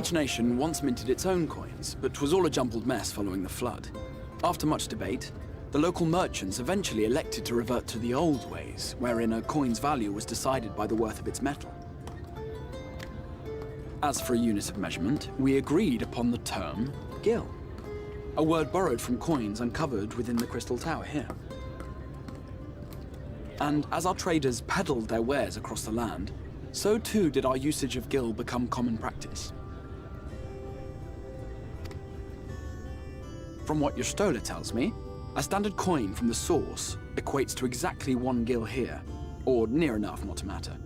Each nation once minted its own coins, but 'twas all a jumbled mess following the flood. After much debate, the local merchants eventually elected to revert to the old ways, wherein a coin's value was decided by the worth of its metal. As for a unit of measurement, we agreed upon the term gil, a word borrowed from coins uncovered within the Crystal Tower here. And as our traders peddled their wares across the land, so too did our usage of gil become common practice. From what your stola tells me, a standard coin from the source equates to exactly 1 gil here, or near enough not to matter.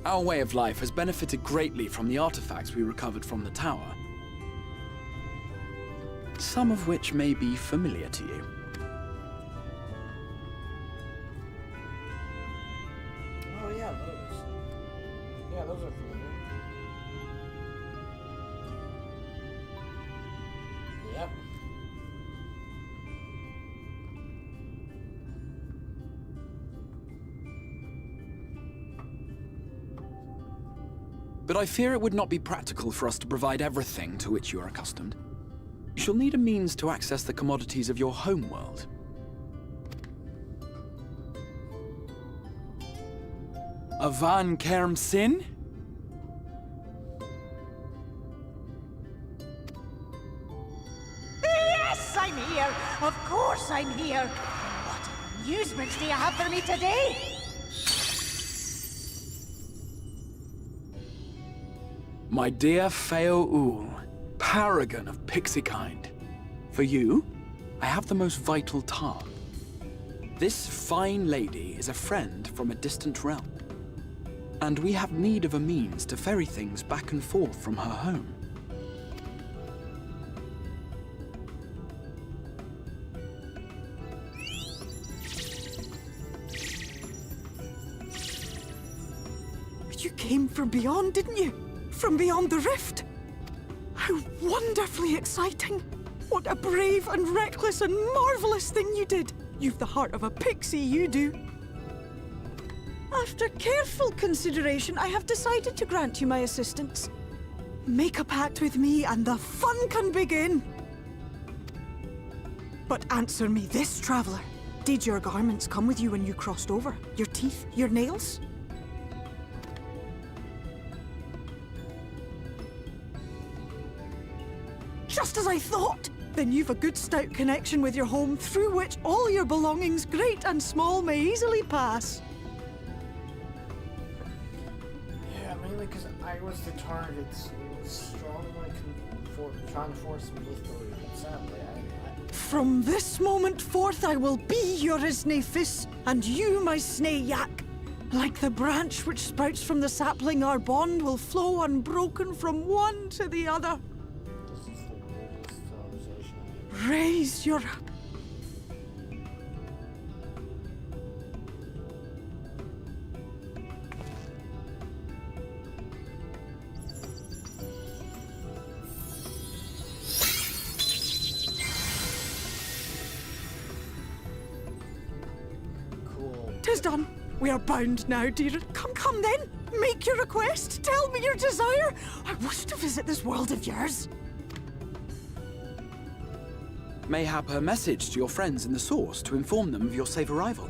Our way of life has benefited greatly from the artifacts we recovered from the tower, some of which may be familiar to you. Oh yeah, those. Yeah, those are familiar. Yep. But I fear it would not be practical for us to provide everything to which you are accustomed. You shall need a means to access the commodities of your homeworld. Avan Kerm Sin? Yes, I'm here! Of course I'm here! What amusements do you have for me today? My dear Feo Ul, paragon of pixie kind. For you, I have the most vital task. This fine lady is a friend from a distant realm, and we have need of a means to ferry things back and forth from her home. You came from beyond, didn't you? From beyond the rift? How wonderfully exciting! What a brave and reckless and marvelous thing you did! You've the heart of a pixie, you do. After careful consideration, I have decided to grant you my assistance. Make a pact with me and the fun can begin. But answer me this, traveler. Did your garments come with you when you crossed over? Your teeth? Your nails? Just as I thought! Then you've a good stout connection with your home through which all your belongings, great and small, may easily pass. Yeah, mainly because I was the target, so it was strongly trying to force me with the sadly, From this moment forth I will be your Isnefis, and you my Snayak. Like the branch which sprouts from the sapling, our bond will flow unbroken from one to the other. This is the weirdest realization Raise your... Cool. 'Tis done. We are bound now, dear. Come then. Make your request. Tell me your desire. I wish to visit this world of yours. Mayhap a message to your friends in the source to inform them of your safe arrival.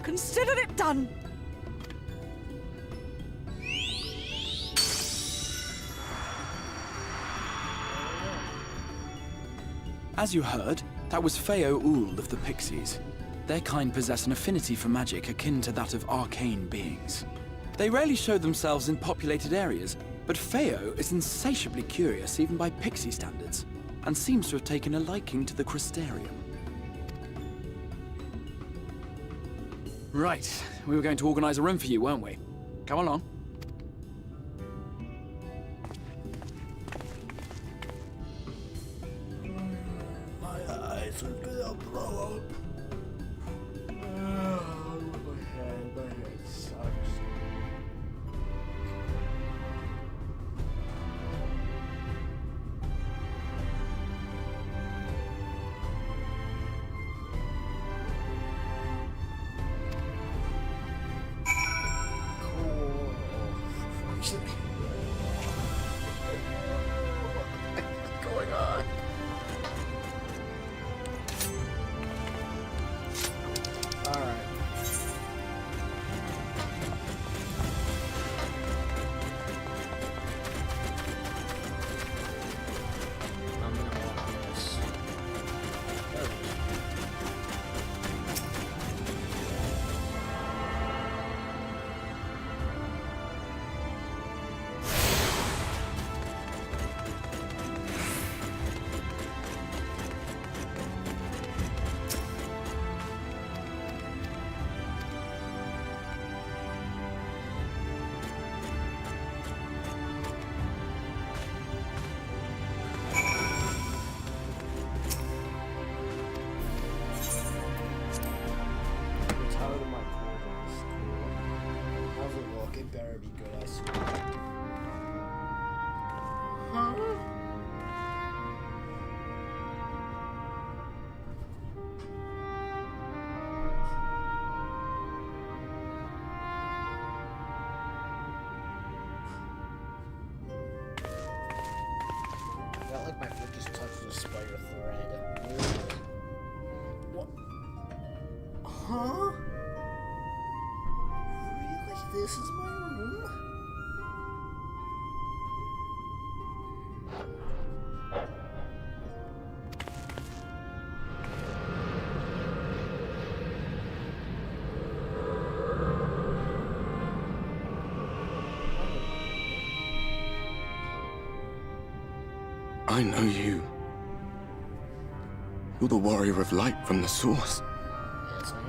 Consider it done. As you heard, that was Feo Ul of the Pixies. Their kind possess an affinity for magic akin to that of arcane beings. They rarely show themselves in populated areas, but Feo is insatiably curious even by pixie standards, and seems to have taken a liking to the Crystarium. Right, we were going to organize a room for you, weren't we? Come along. My eyes are gonna blow up. My head sucks. by your thread. What? Huh? Really? This is my room? I know you. You're the warrior of light from the source. Yes, I am.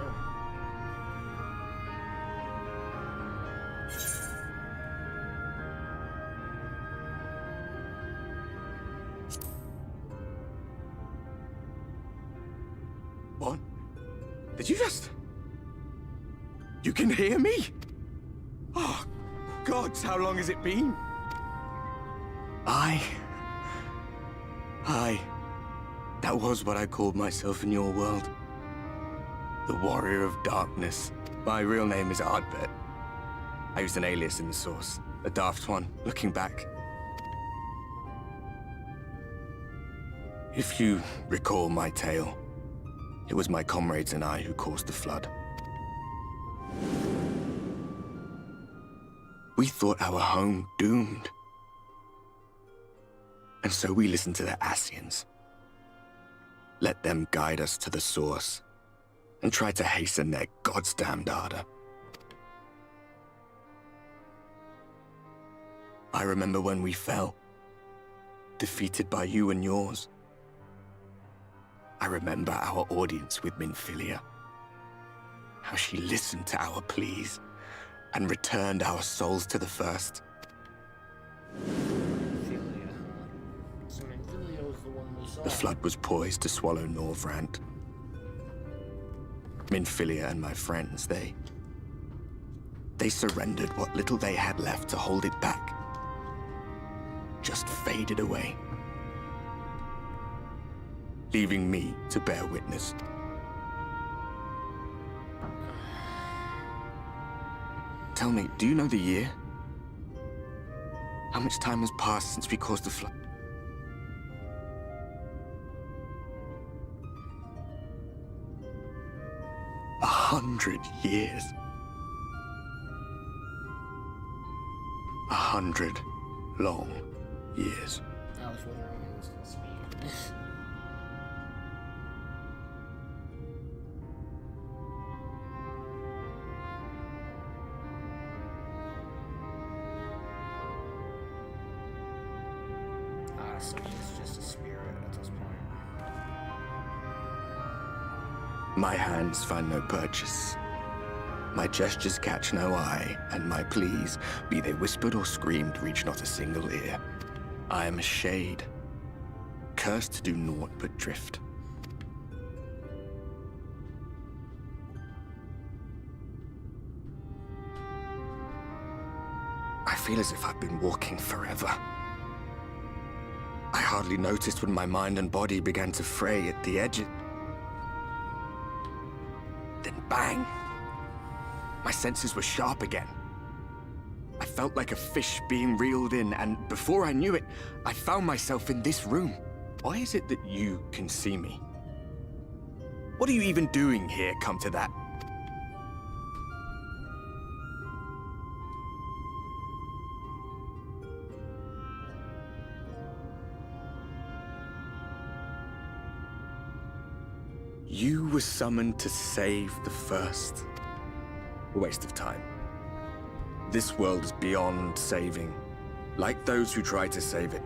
What? Did you just... You can hear me? Oh, gods, how long has it been? That was what I called myself in your world. The Warrior of Darkness. My real name is Ardbert. I used an alias in the source. A daft one, looking back. If you recall my tale, it was my comrades and I who caused the flood. We thought our home doomed. And so we listened to the Ascians. Let them guide us to the source, and tried to hasten their goddamned ardor. I remember when we fell, defeated by you and yours. I remember our audience with Minfilia, how she listened to our pleas, and returned our souls to the first. The flood was poised to swallow Norvrant. Minfilia and my friends, they surrendered what little they had left to hold it back. Just faded away. Leaving me to bear witness. Tell me, do you know the year? How much time has passed since we caused the flood? 100 years. 100 long years. I was wondering when he was going to speak. So he's just a spirit at this point. My hands find no purchase. My gestures catch no eye, and my pleas, be they whispered or screamed, reach not a single ear. I am a shade, cursed to do naught but drift. I feel as if I've been walking forever. I hardly noticed when my mind and body began to fray at the edges. Then bang! My senses were sharp again. I felt like a fish being reeled in, and before I knew it, I found myself in this room. Why is it that you can see me? What are you even doing here, come to that? You were summoned to save the first. A waste of time. This world is beyond saving, like those who try to save it.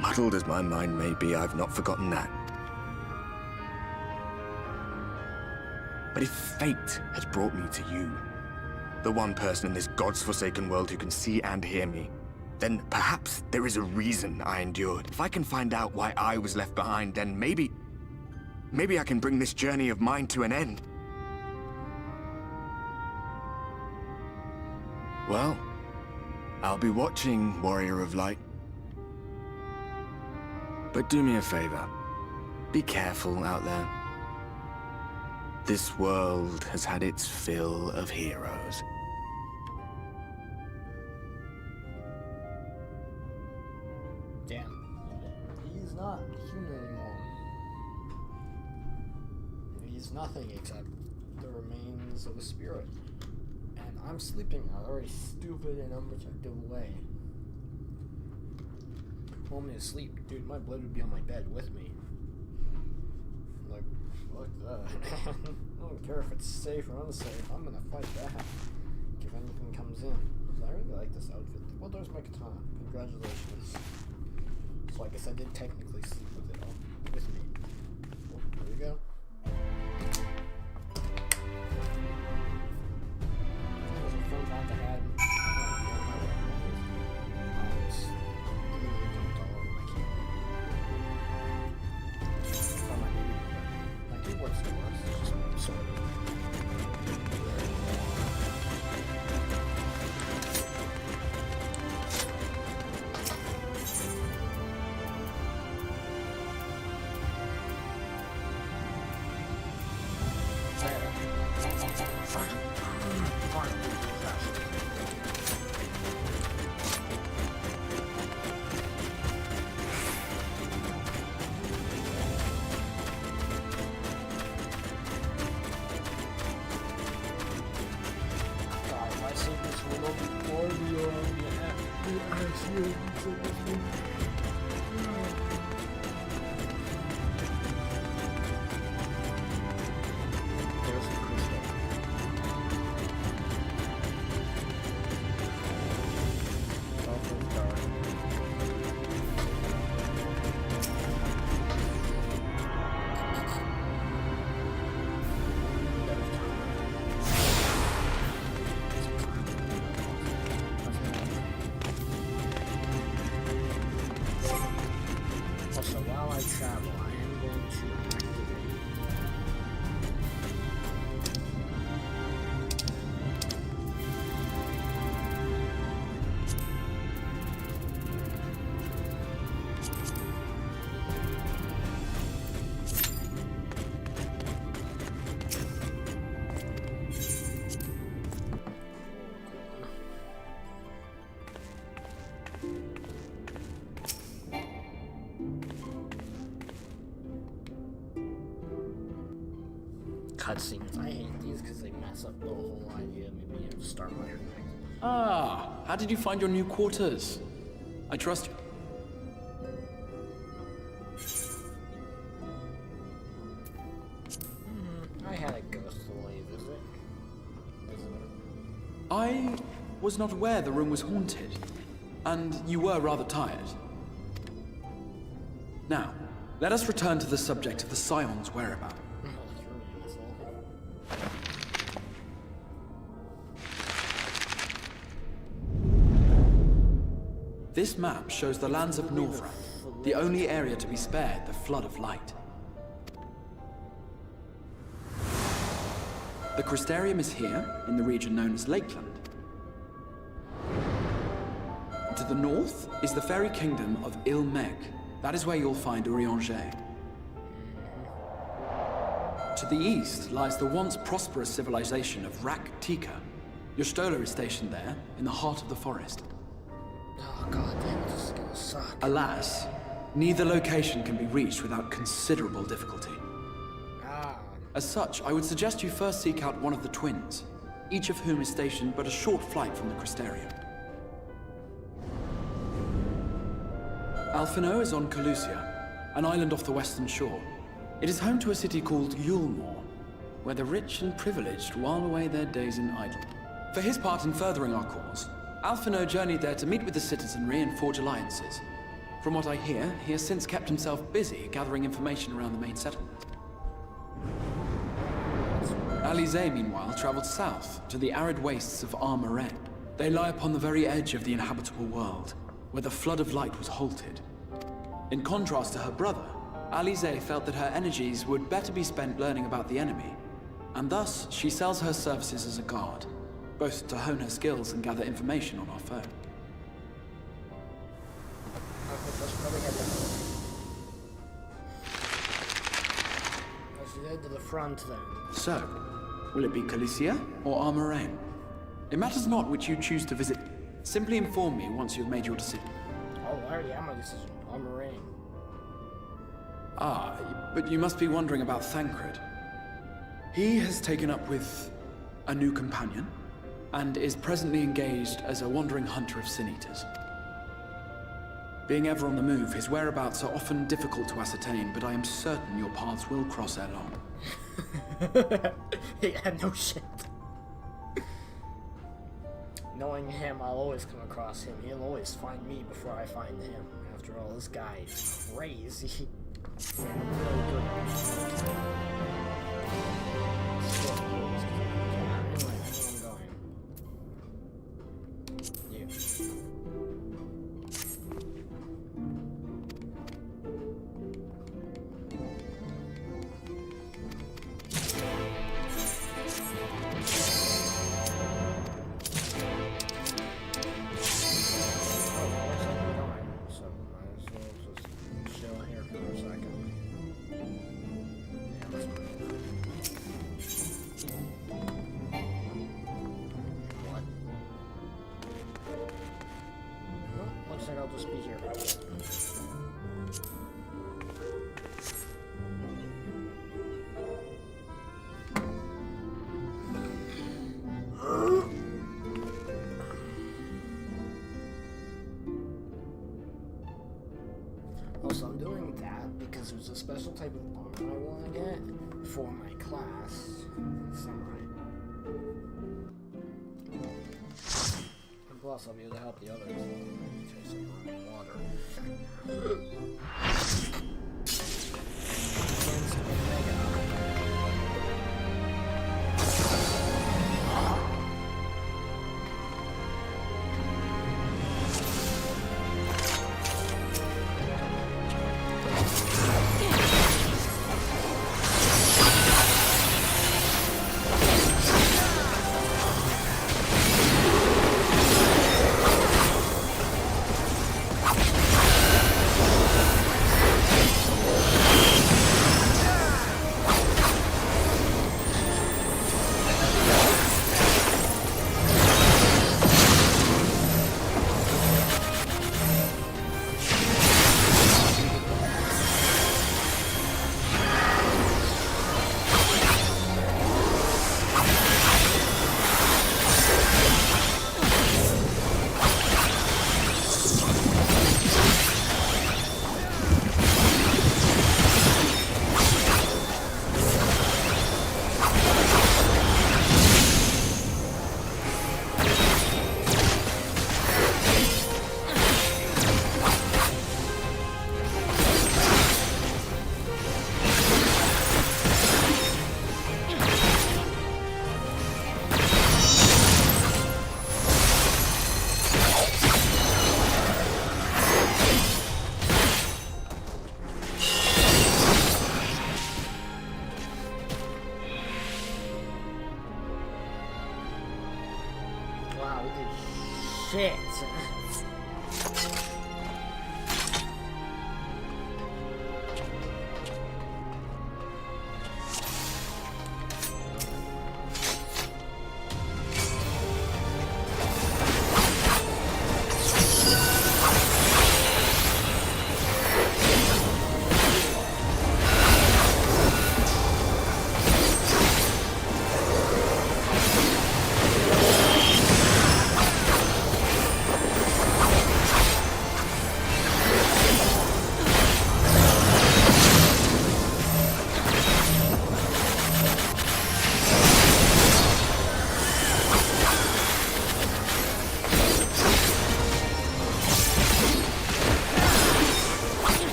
Muddled as my mind may be, I've not forgotten that. But if fate has brought me to you, the one person in this God's-forsaken world who can see and hear me, then perhaps there is a reason I endured. If I can find out why I was left behind, then maybe I can bring this journey of mine to an end. Well, I'll be watching, Warrior of Light. But do me a favor. Be careful out there. This world has had its fill of heroes. Damn. He's not human anymore. He's nothing except the remains of a spirit. And I'm sleeping in a very stupid and unprotective way. Want me to sleep? Dude, my blood would be on my bed with me. Like, fuck that. I don't care if it's safe or unsafe. I'm gonna fight back if anything comes in. I really like this outfit. Well, there's my katana. Congratulations. So I guess I did technically sleep with it all with me. Oh, there we go. That was a fun time to have. My keyboard's still works. It's just sort of. Also, while I travel, I am going to activate. Cutscenes. I hate these because they mess up the whole idea. Maybe you have to start my thing. Ah, how did you find your new quarters? I trust you. I had a ghostly visit. I was not aware the room was haunted, and you were rather tired. Now, let us return to the subject of the Scion's whereabouts. This map shows the lands of Northrend, the only area to be spared the flood of light. The Crystarium is here, in the region known as Lakeland. To the north is the fairy kingdom of Il-Meg. That is where you'll find Urianger. To the east lies the once prosperous civilization of Rak-Tika. Your Stola is stationed there, in the heart of the forest. Oh god damn it, this is gonna suck. Alas, neither location can be reached without considerable difficulty. As such, I would suggest you first seek out one of the twins, each of whom is stationed but a short flight from the Crystarium. Alphino is on Calusia, an island off the western shore. It is home to a city called Yulmore, where the rich and privileged while away their days in idle. For his part in furthering our cause, Alphino journeyed there to meet with the citizenry and forge alliances. From what I hear, he has since kept himself busy gathering information around the main settlement. Alize, meanwhile, traveled south to the arid wastes of Armoren. They lie upon the very edge of the inhabitable world, where the flood of light was halted. In contrast to her brother, Alize felt that her energies would better be spent learning about the enemy, and thus she sells her services as a guard, both to hone her skills and gather information on our foe. Let's probably head that way. Let's head to the front then. So, will it be Calicia or Armoren? It matters not which you choose to visit. Simply inform me once you've made your decision. Oh, I already have my decision. I'm Moraine. Ah, but you must be wondering about Thancred. He has taken up with a new companion, and is presently engaged as a wandering hunter of sin-eaters. Being ever on the move, his whereabouts are often difficult to ascertain, but I am certain your paths will cross ere long. Yeah, no shit. Knowing him, I'll always come across him. He'll always find me before I find him. After all, this guy is crazy. Really good. I'll just be here. Also, I'm doing that because there's a special type of armor I want to get for my class. Samurai. And plus, I'll be able to help the others. Chasing water. Against Omega. Wow, we did shit.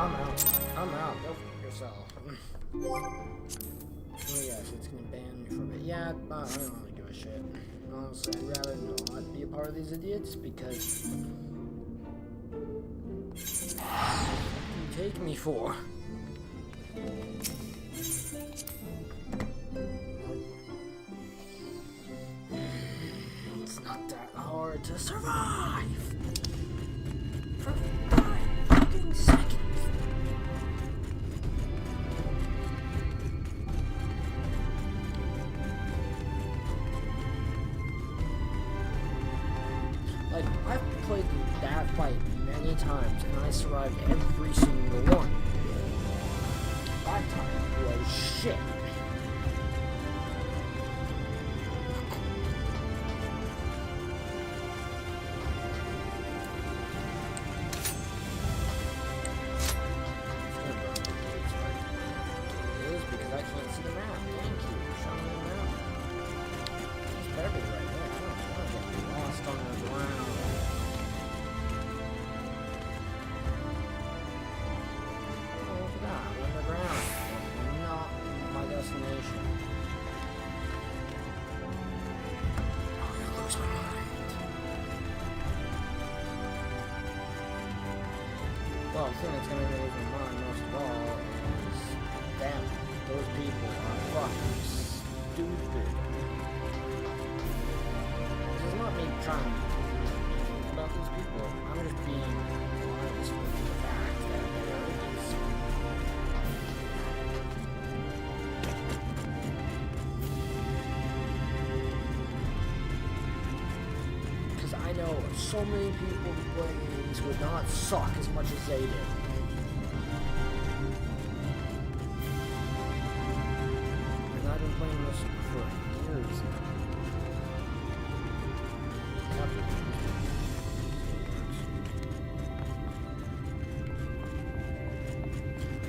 I'm out. I'm out. Go for yourself. Oh yes, it's gonna ban me for a bit. Yeah, but I don't really give a shit. Honestly, I'd rather not be a part of these idiots because you take me for. It's not that hard to survive for 5 fucking seconds. Like, I've played that fight many times, and I survived every single one. That time was shit. It is because I can't see the map. Thank you for showing me the map. It's better be right there. I don't want to get lost on the ground. Oh, look at that. I'm on the ground. Not my destination. Oh, I'm gonna lose my mind. Well, the thing that's gonna make me lose my mind most of all is them. Those people are fucking stupid. This is not me trying to be about these people. I'm just being honest with the fact that they're idiots. Because I know so many people who play games would not suck as much as they do. And I've been playing this for years now.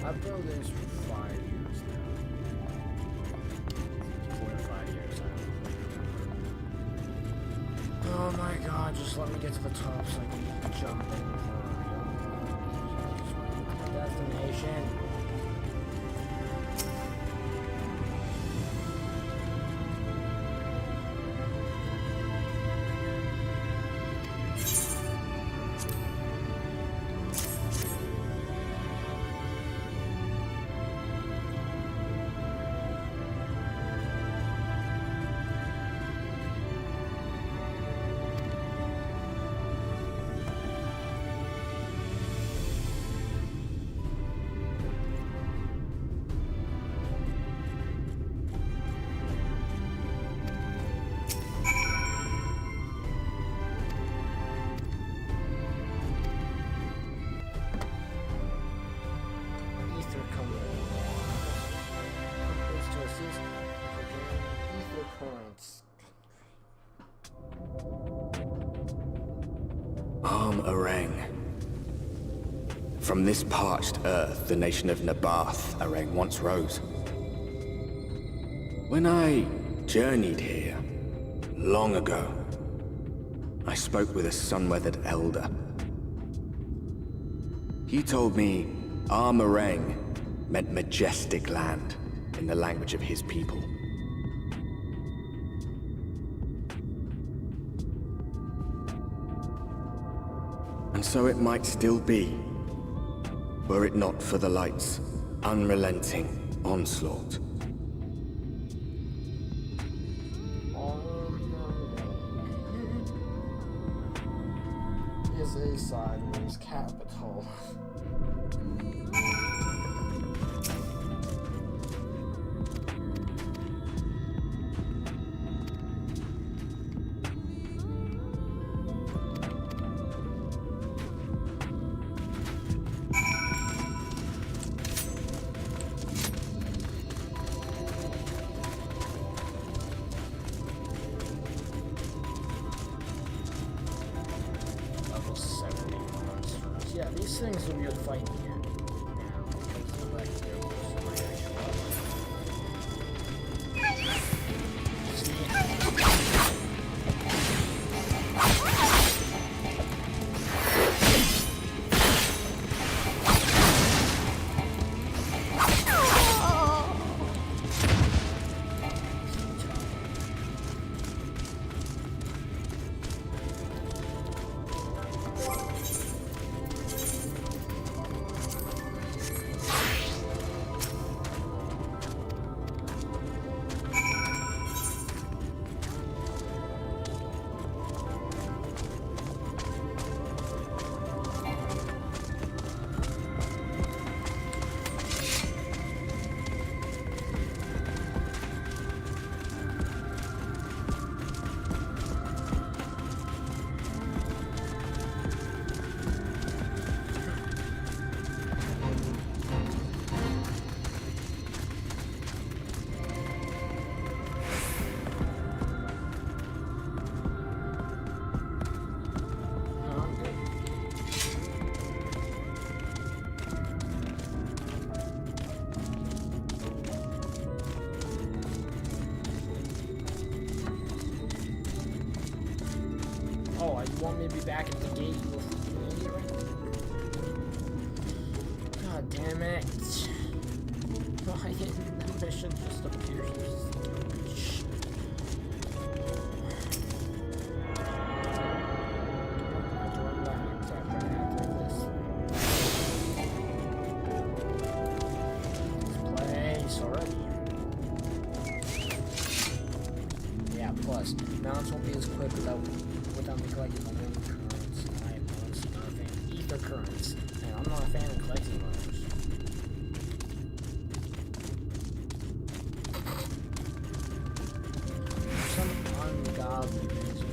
I've been doing this for 5 years now. 4 or 5 years now. Oh my god, just let me get to the top so I can jump in for my destination. From this parched earth, the nation of Nabath, Arang, once rose. When I journeyed here, long ago, I spoke with a sun-weathered elder. He told me Arang meant majestic land in the language of his people. And so it might still be, were it not for the light's unrelenting onslaught. Is a sideways capital. Yeah, these things will be a fight here now because the legendary will show up. want me to be back at the gate, you little idiot, right? God damn it. Why didn't the mission just appear? Plus, mounts won't be as quick without me collecting my own currents. I am honestly not a fan of ether currents, and I'm not a fan of collecting those. For some ungodly reason.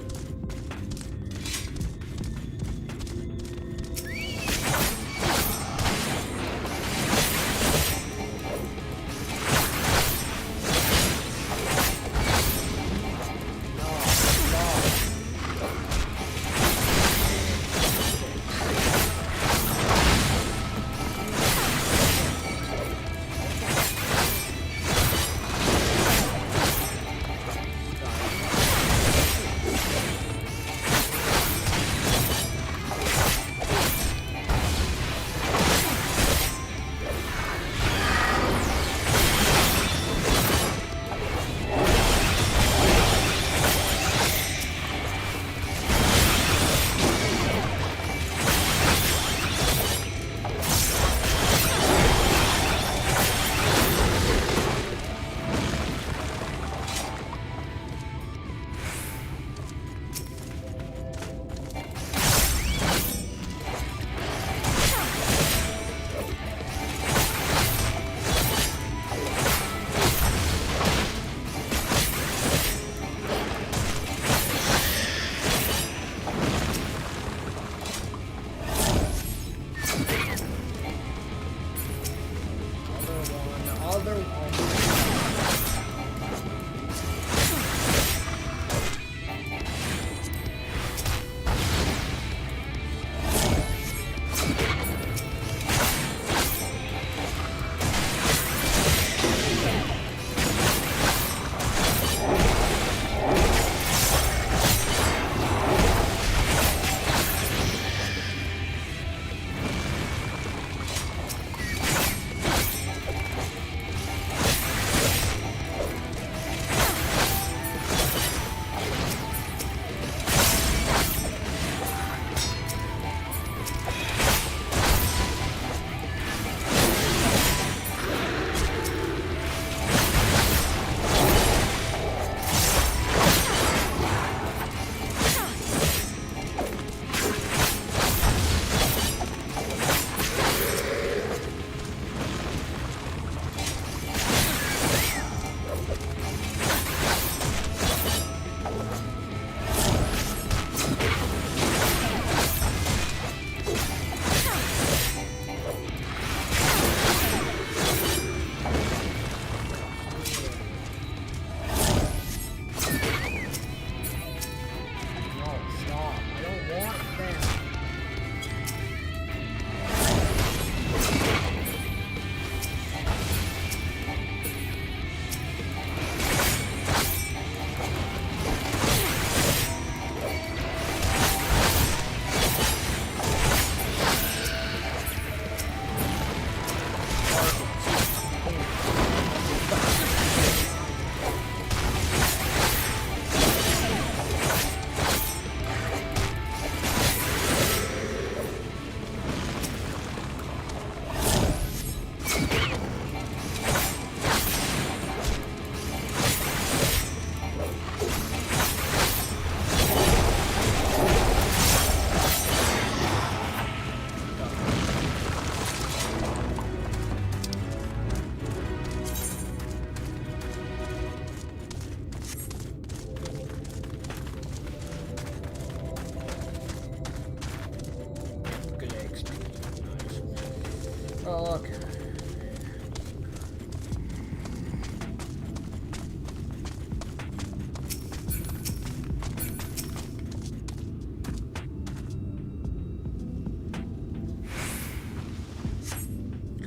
Oh, okay.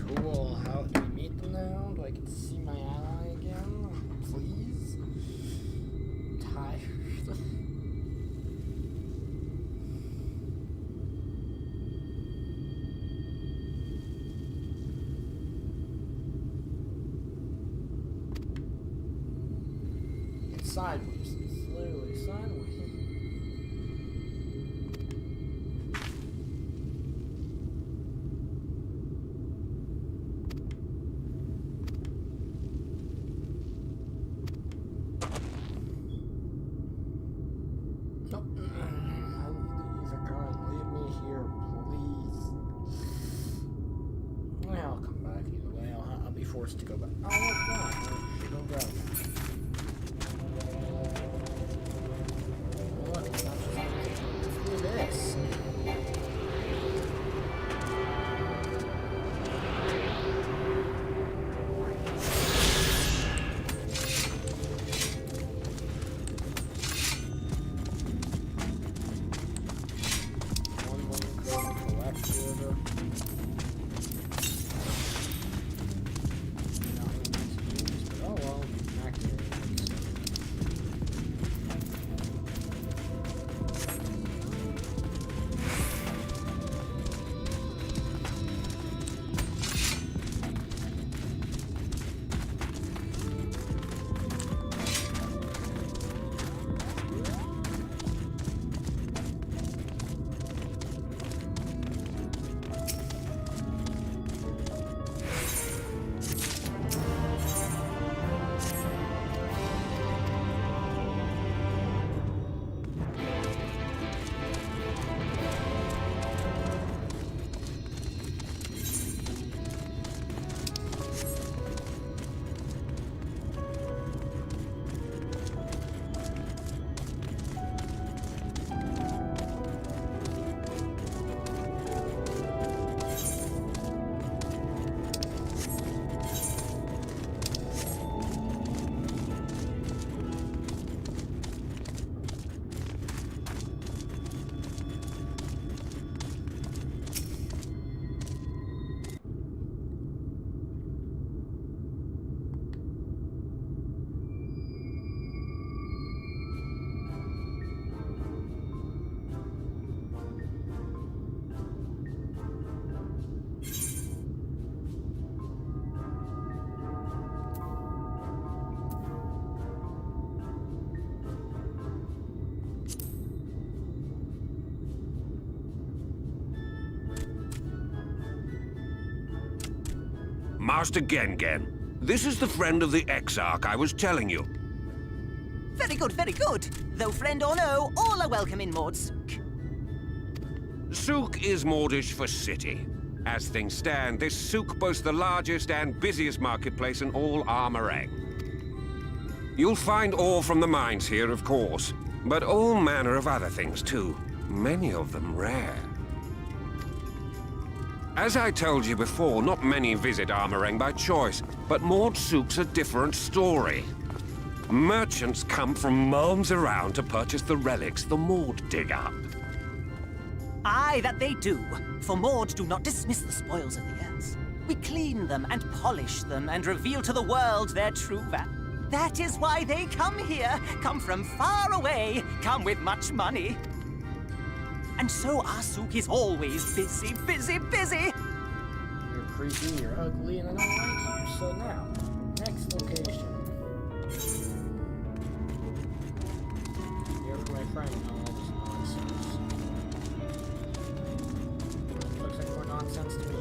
Cool. How do we meet them now? Do I get to see my ally again? Please? I'm tired. sideways. It's literally sideways. Nope. I need to use a gun. Leave me here, please. Well, I'll come back either way. I'll be forced to go back. Oh, look, no. She don't go. Look, it's not just do this. Master Gengen, this is the friend of the Exarch I was telling you. Very good, very good. Though friend or no, all are welcome in Mordsook. Souk is Mordish for city. As things stand, this souk boasts the largest and busiest marketplace in all Armorang. You'll find ore from the mines here, of course, but all manner of other things too, many of them rare. As I told you before, not many visit Armorang by choice, but Mordsook's a different story. Merchants come from miles around to purchase the relics the Mord dig up. Aye, that they do. For Mord do not dismiss the spoils of the earth. We clean them and polish them and reveal to the world their true value. That is why they come here, come from far away, come with much money. And so our souk is always busy, busy, busy. You're creepy, you're ugly, and I don't like you. So now, next location. Here for my friend. No, that's nonsense. Looks like more nonsense to me.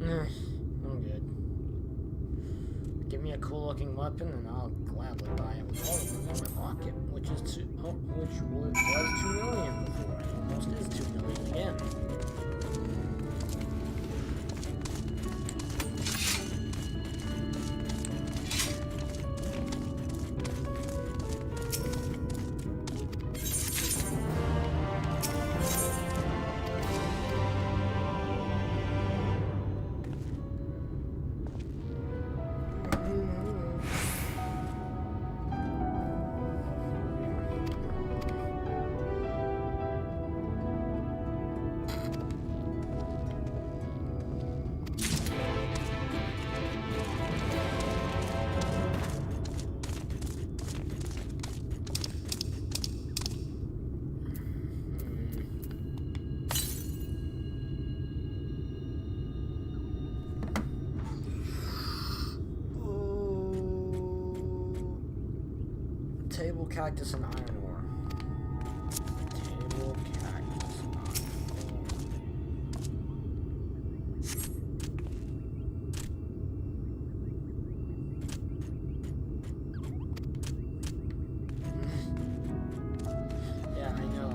I'm good. Give me a cool-looking weapon, and I'll gladly buy it with all of them in my pocket, which is was 2 million before. It almost is 2 million again. cactus and iron ore. Table cactus and iron ore. Yeah, I know.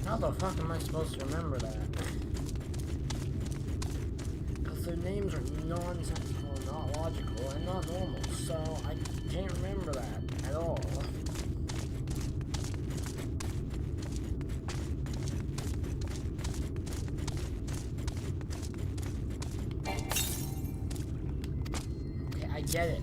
How the fuck am I supposed to remember that? Because their names are nonsensical, not logical, and not normal, so I can't remember that at all. Okay, I get it.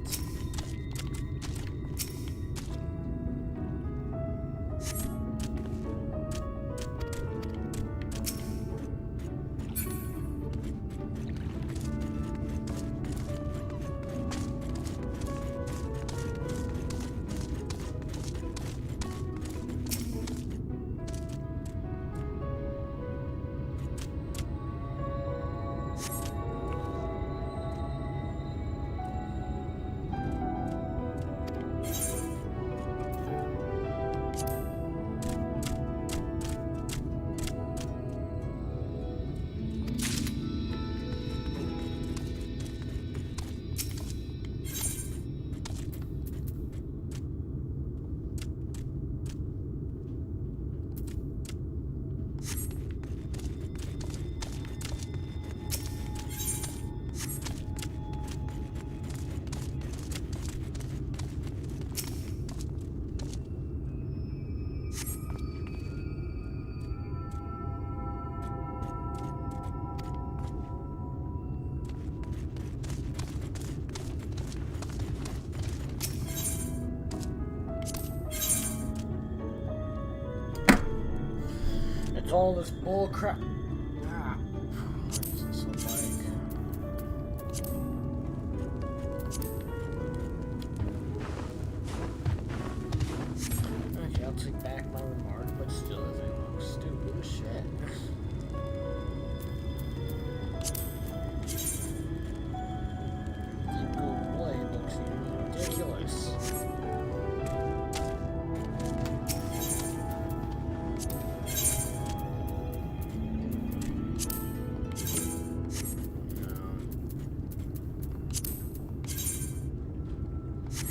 It's all this bull crap. Ah, what does this look like? Okay, I'll take back my remark, but still doesn't look stupid as shit. Deep gold blade looks even ridiculous.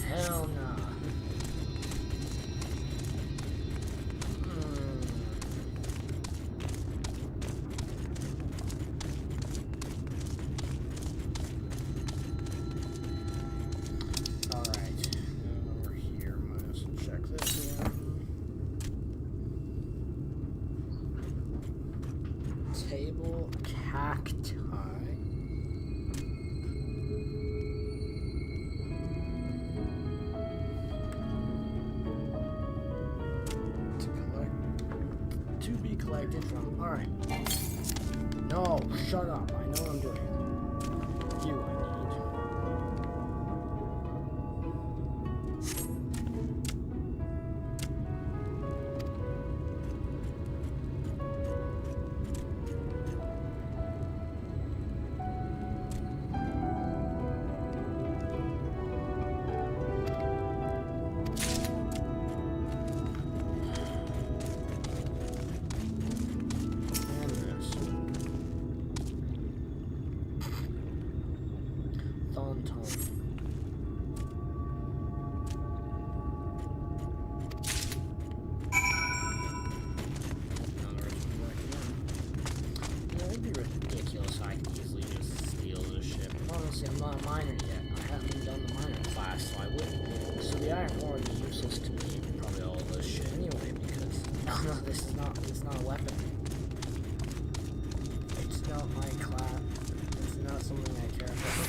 Hell no. Alright, over here, might as well check this in. Table cacti. To be collected from. Alright. No, shut up. I know what I'm doing. You, I need. And this. No, this is not. It's not a weapon. It's not my class. It's not something I care about.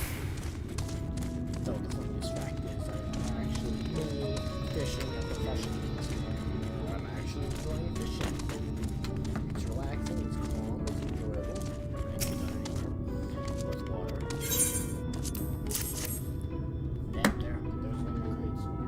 So the funniest fact is I'm actually fishing a professional. I'm actually enjoying fishing. It's relaxing. It's calm. It's enjoyable. With water. Damn, there's one great super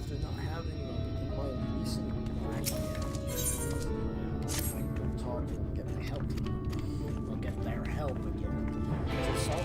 happy that I actually collected them in this store.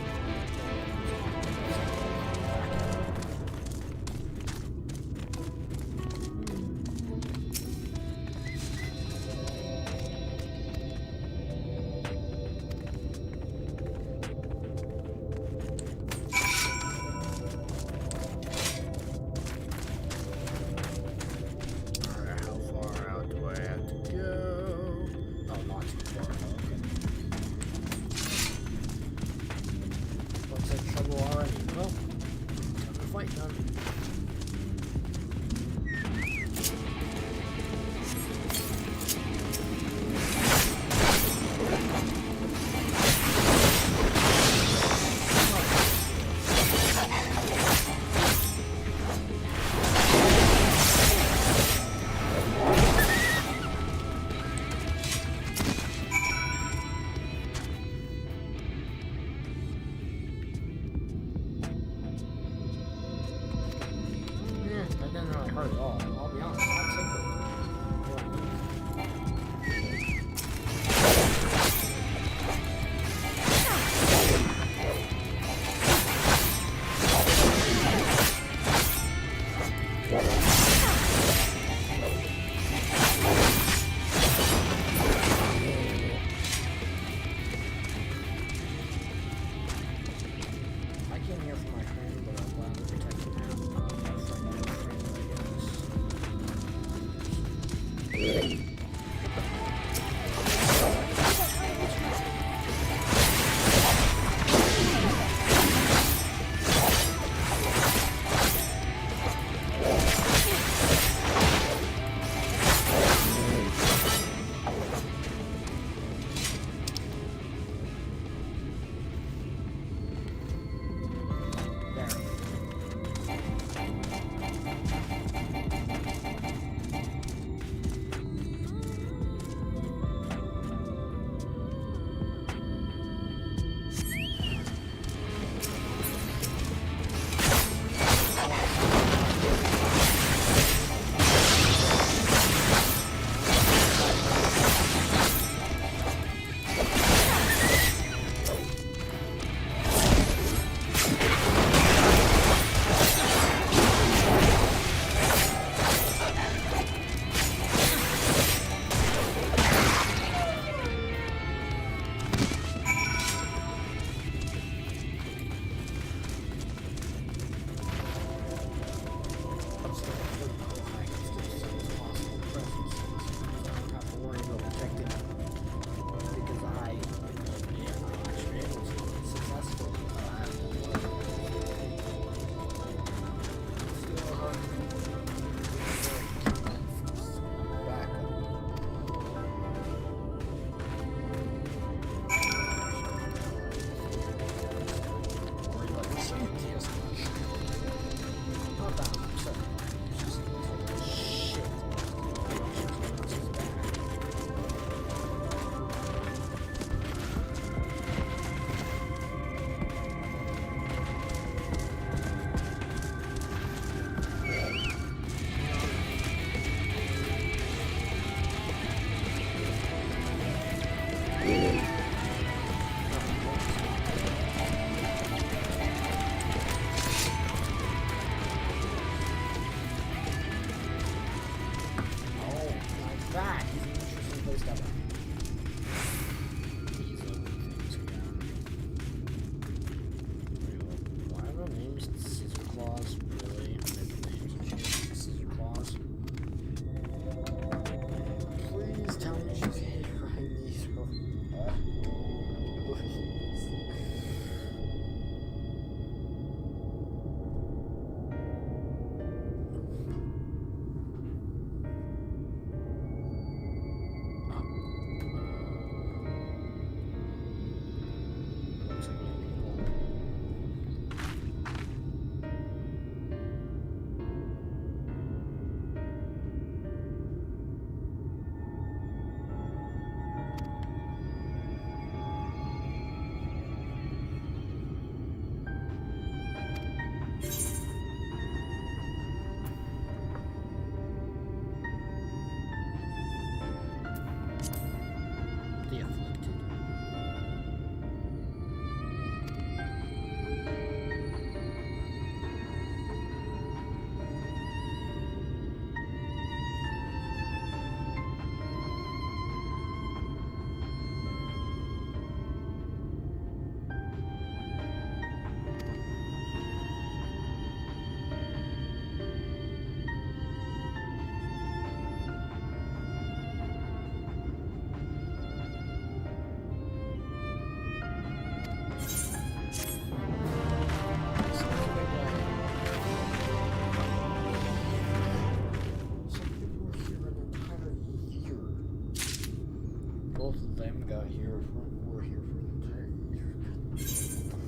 both of them got here were here for the entire year. What the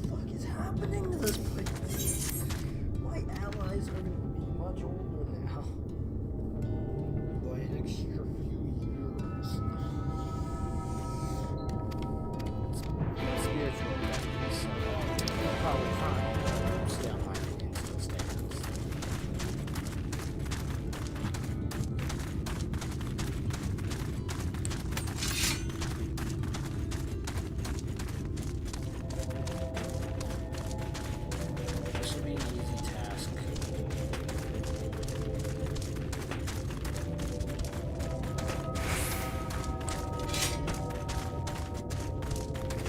fuck is happening to this place? My allies are going to be much older now. By an extra few years. Spiritual weapons, so they'll probably find still my opinion still stands. This should be an easy task.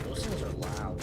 Those things are loud.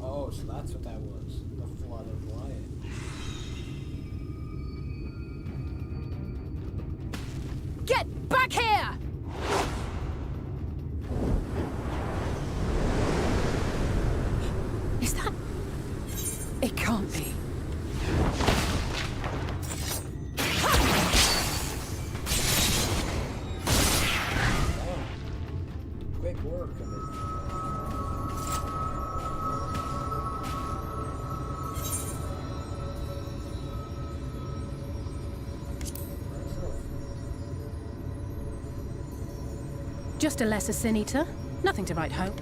Oh, so that's what that was. The flood of light. Get back here! Is that... It can't be. Quick work of it. Just a lesser sin eater. Nothing to write home.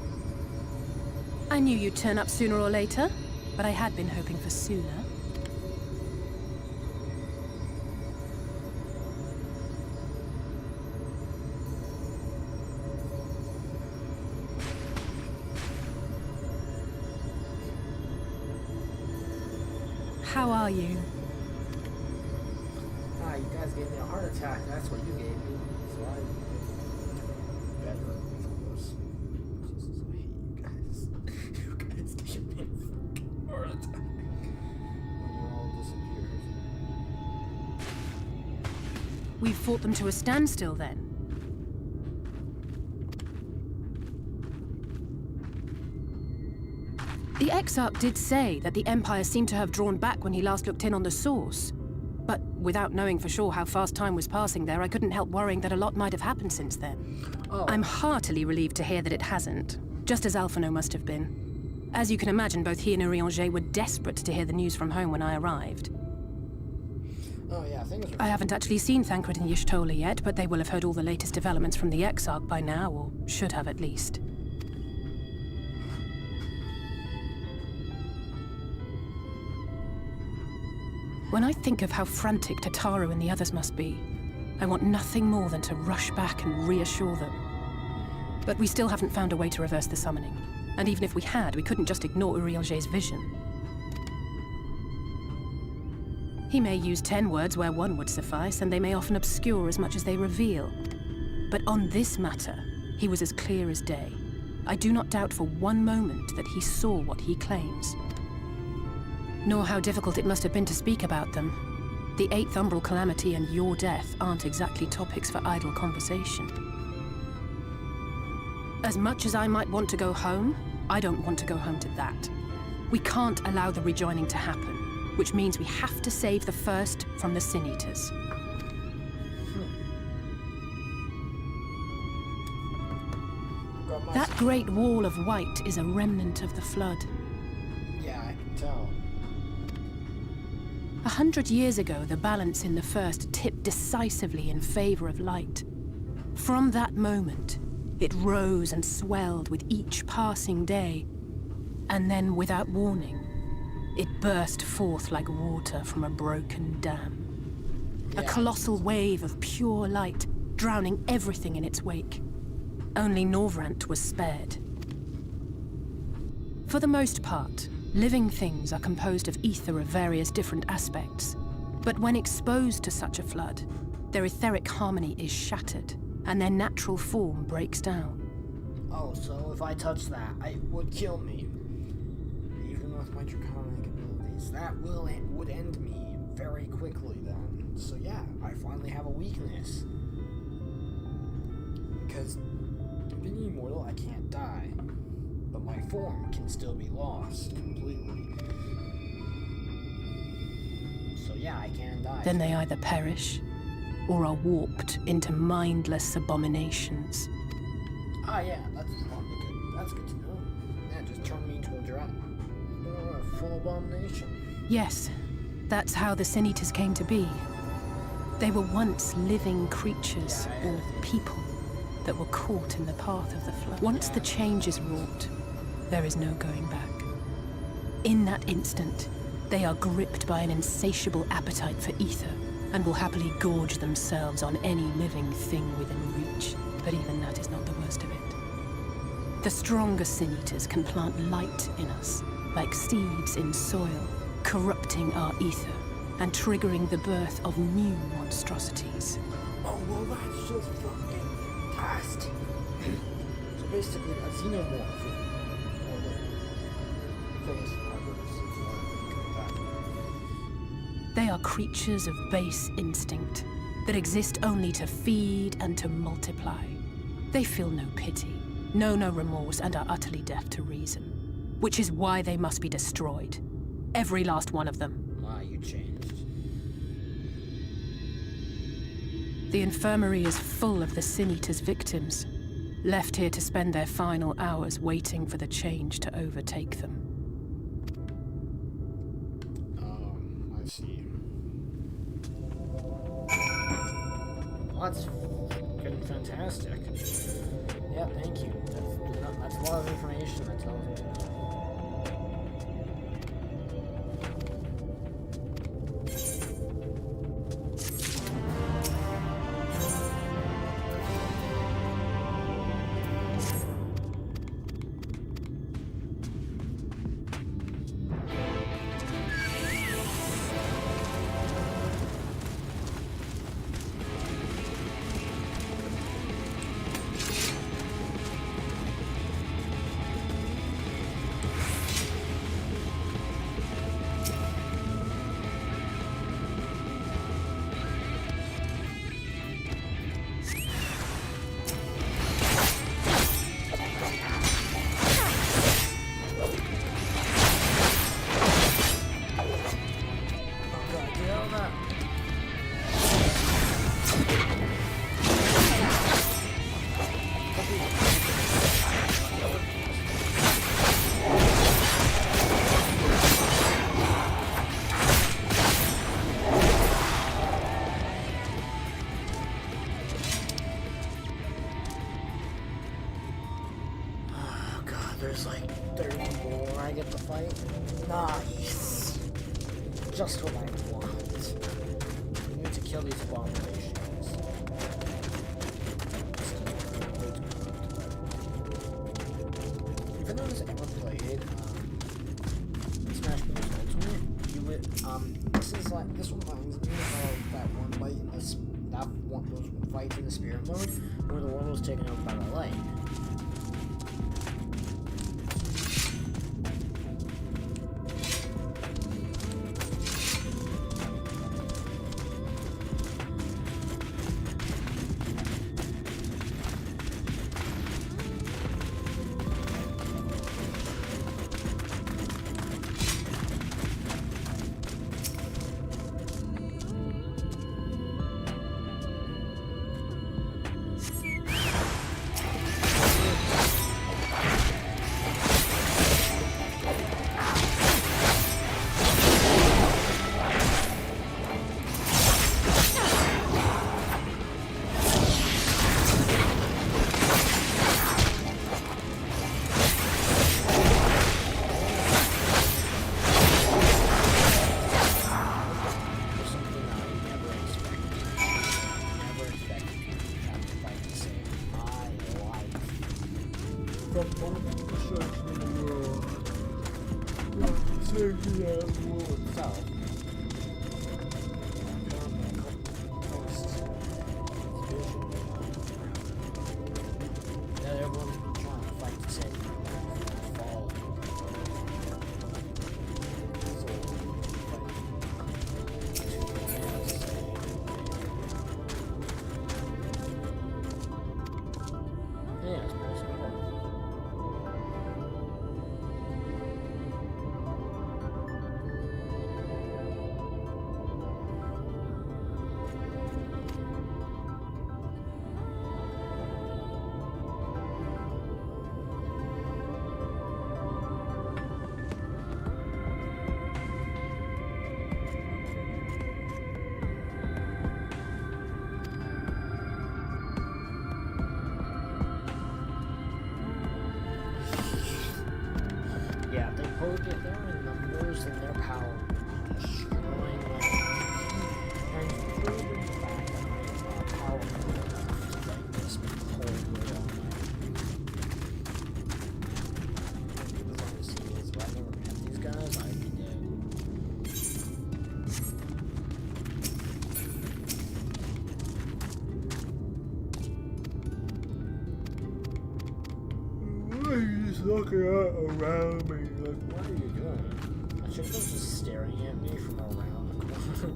I knew you'd turn up sooner or later, but I had been hoping for sooner. How are you? Ah, you guys gave me a heart attack. That's what you gave me. So I better, of course. Jesus, I hate you guys. You guys gave me a fucking heart attack. When you all disappeared. We've fought them to a standstill then. The Exarch did say that the Empire seemed to have drawn back when he last looked in on the source. But without knowing for sure how fast time was passing there, I couldn't help worrying that a lot might have happened since then. Oh. I'm heartily relieved to hear that it hasn't. just as Alphino must have been. As you can imagine, both he and Urianger were desperate to hear the news from home when I arrived. Oh yeah, things are... I haven't actually seen Thancred and Y'shtola yet, but they will have heard all the latest developments from the Exarch by now, or should have at least. When I think of how frantic Tataru and the others must be, I want nothing more than to rush back and reassure them. But we still haven't found a way to reverse the summoning. And even if we had, we couldn't just ignore Urianger's vision. He may use 10 words where 1 would suffice, and they may often obscure as much as they reveal. But on this matter, he was as clear as day. I do not doubt for one moment that he saw what he claims. Nor how difficult it must have been to speak about them. The 8th Umbral Calamity and your death aren't exactly topics for idle conversation. As much as I might want to go home, I don't want to go home to that. We can't allow the rejoining to happen, which means we have to save the first from the Sin Eaters. That great wall of white is a remnant of the flood. Yeah, I can tell. 100 years ago, the balance in the first tipped decisively in favor of light. From that moment, it rose and swelled with each passing day, and then, without warning, it burst forth like water from a broken dam. A colossal wave of pure light, drowning everything in its wake. Only Norvrant was spared. For the most part, living things are composed of ether of various different aspects. But when exposed to such a flood, their etheric harmony is shattered, and their natural form breaks down. Oh, so if I touch that, it would kill me. Even with my draconic abilities. That would end me very quickly then. So yeah, I finally have a weakness. Because being immortal, I can't die. But my form can still be lost completely. So yeah, I can die. Then they either perish, or are warped into mindless abominations. Ah yeah, that's good to know. Yeah, just turn me into a a full abomination. Yes, that's how the Sin Eaters came to be. They were once living creatures, or people, that were caught in the path of the flood. Once the change is wrought, there is no going back. In that instant, they are gripped by an insatiable appetite for ether, and will happily gorge themselves on any living thing within reach. But even that is not the worst of it. The stronger Sin Eaters can plant light in us, like seeds in soil, corrupting our ether, and triggering the birth of new monstrosities. Oh, well that's just fucking fantastic. So basically, a xenomorph. Or the face fibers, if you want to think of that. They are creatures of base instinct that exist only to feed and to multiply. They feel no pity, know no remorse, and are utterly deaf to reason. Which is why they must be destroyed. Every last one of them. Ah, you changed. The infirmary is full of the Sin Eaters' victims, left here to spend their final hours waiting for the change to overtake them. I see. Well, that's fucking fantastic. Yeah, thank you. That's a lot of information that tells me. there's like 30 more I get to fight. Nice. Just what I want. I need to kill these abominations. If anyone's ever played Smash Bros. Ultimate, you would this reminds me of that one fight in those fights in the spirit mode where the world was taken over by the light. They're in numbers and their power destroying and proving the fact that I am powerful enough to like this whole world. As long as he is, but I never met these guys, I'd be dead. Why are you just looking around me? What are you doing? I should have been just staring at me from around the corner.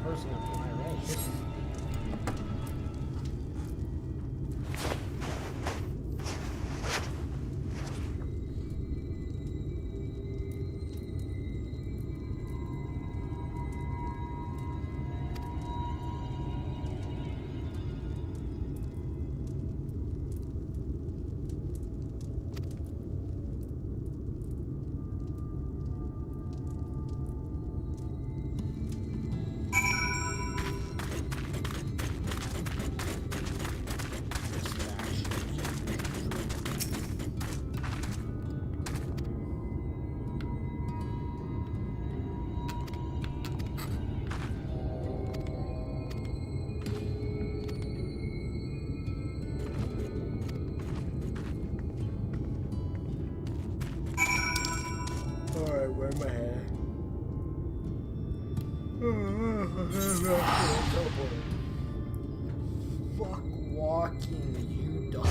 Person up to my right. in my head. Fuck walking, you dog.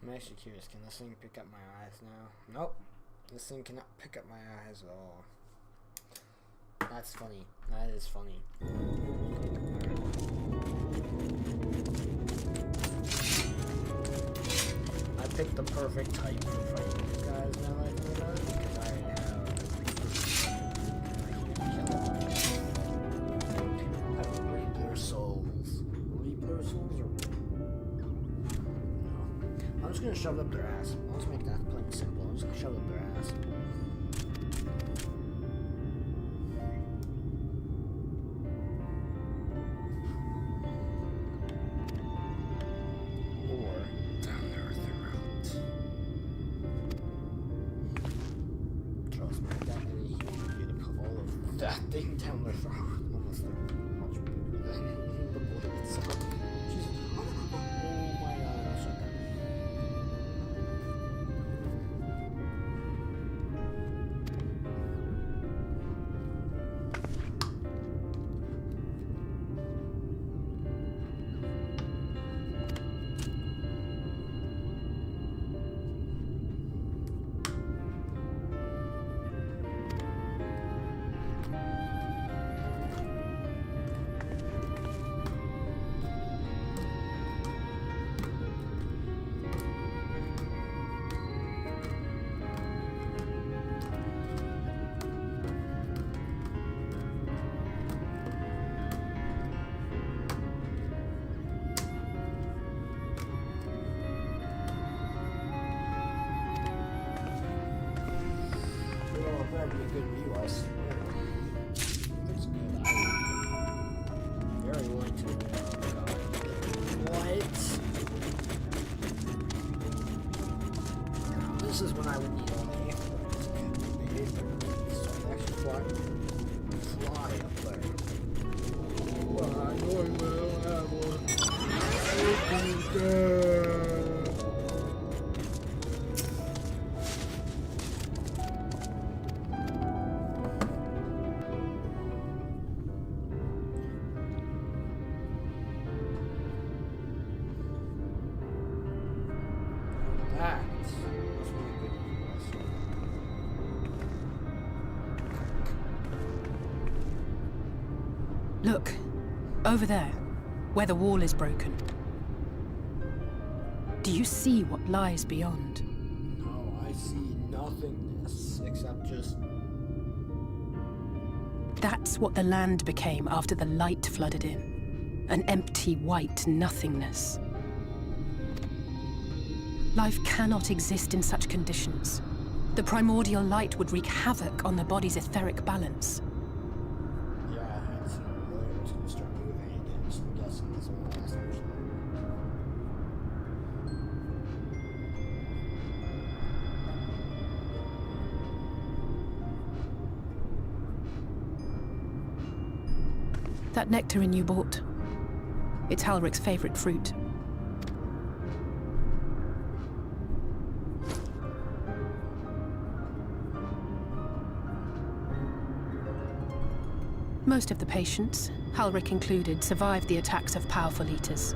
I'm actually curious, can this thing pick up my eyes now? Nope. This thing cannot pick up my eyes at all. That's funny. That is funny. I picked the perfect type for fighting these guys now that I think about it, because I have Reaper souls. Reaper souls or no. I'm just gonna shove it up their ass. I'll just make that plain and simple. I'm just gonna shove it up their ass. That thing down their throat almost like much bigger than the bullet itself. Jesus. Oh my god, I shot that. That'd be a good view, I swear. It's good. Very willing to. What? This is when I would need all the airplanes. So I actually fly up there. Well, I know I will have one. Look, over there, where the wall is broken. Do you see what lies beyond? No, I see nothingness except just... That's what the land became after the light flooded in. An empty white nothingness. Life cannot exist in such conditions. The primordial light would wreak havoc on the body's etheric balance. Yeah, I had some earlier. It's gonna start moving again, so I'm guessing that's what the last time. That nectarine you bought, it's Halric's favorite fruit. Most of the patients, Halric included, survived the attacks of powerful eaters.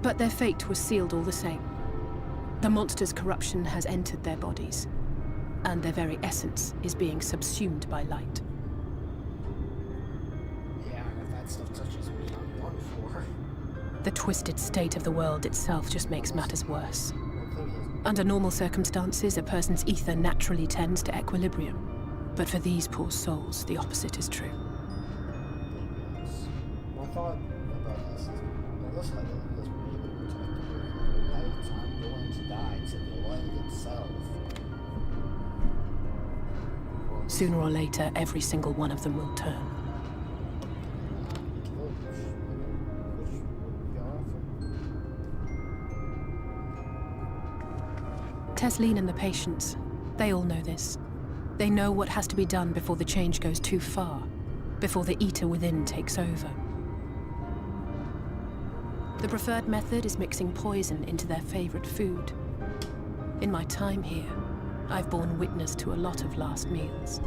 But their fate was sealed all the same. The monster's corruption has entered their bodies, and their very essence is being subsumed by light. Yeah, if that stuff touches me, I'm done for. The twisted state of the world itself just makes matters worse. The thing is, Under normal circumstances, a person's ether naturally tends to equilibrium. But for these poor souls, the opposite is true. my thought about this is, well, this light is really protected. Lights aren't going to die to the light itself. Sooner or later, every single one of them will turn. Tesleen and the patients, they all know this. They know what has to be done before the change goes too far. before the eater within takes over. The preferred method is mixing poison into their favorite food. In my time here, I've borne witness to a lot of last meals.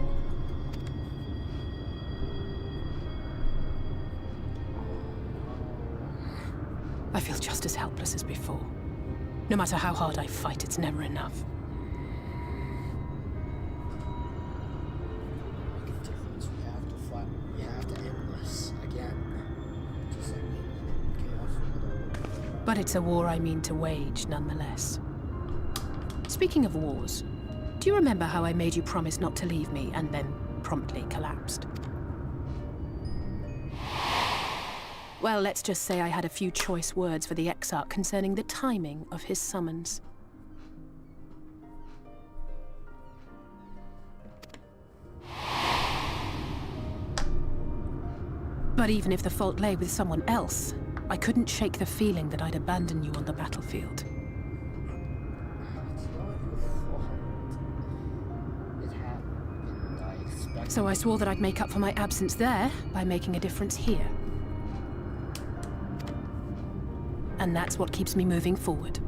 I feel just as helpless as before. No matter how hard I fight, it's never enough. Make a difference. We have to fight. We have to end this again. Just like chaos. But it's a war I mean to wage, nonetheless. Speaking of wars, do you remember how I made you promise not to leave me and then promptly collapsed? Well, let's just say I had a few choice words for the Exarch concerning the timing of his summons. But even if the fault lay with someone else, I couldn't shake the feeling that I'd abandon you on the battlefield. It's not your fault. It happened. I expected. So I swore that I'd make up for my absence there by making a difference here. And that's what keeps me moving forward,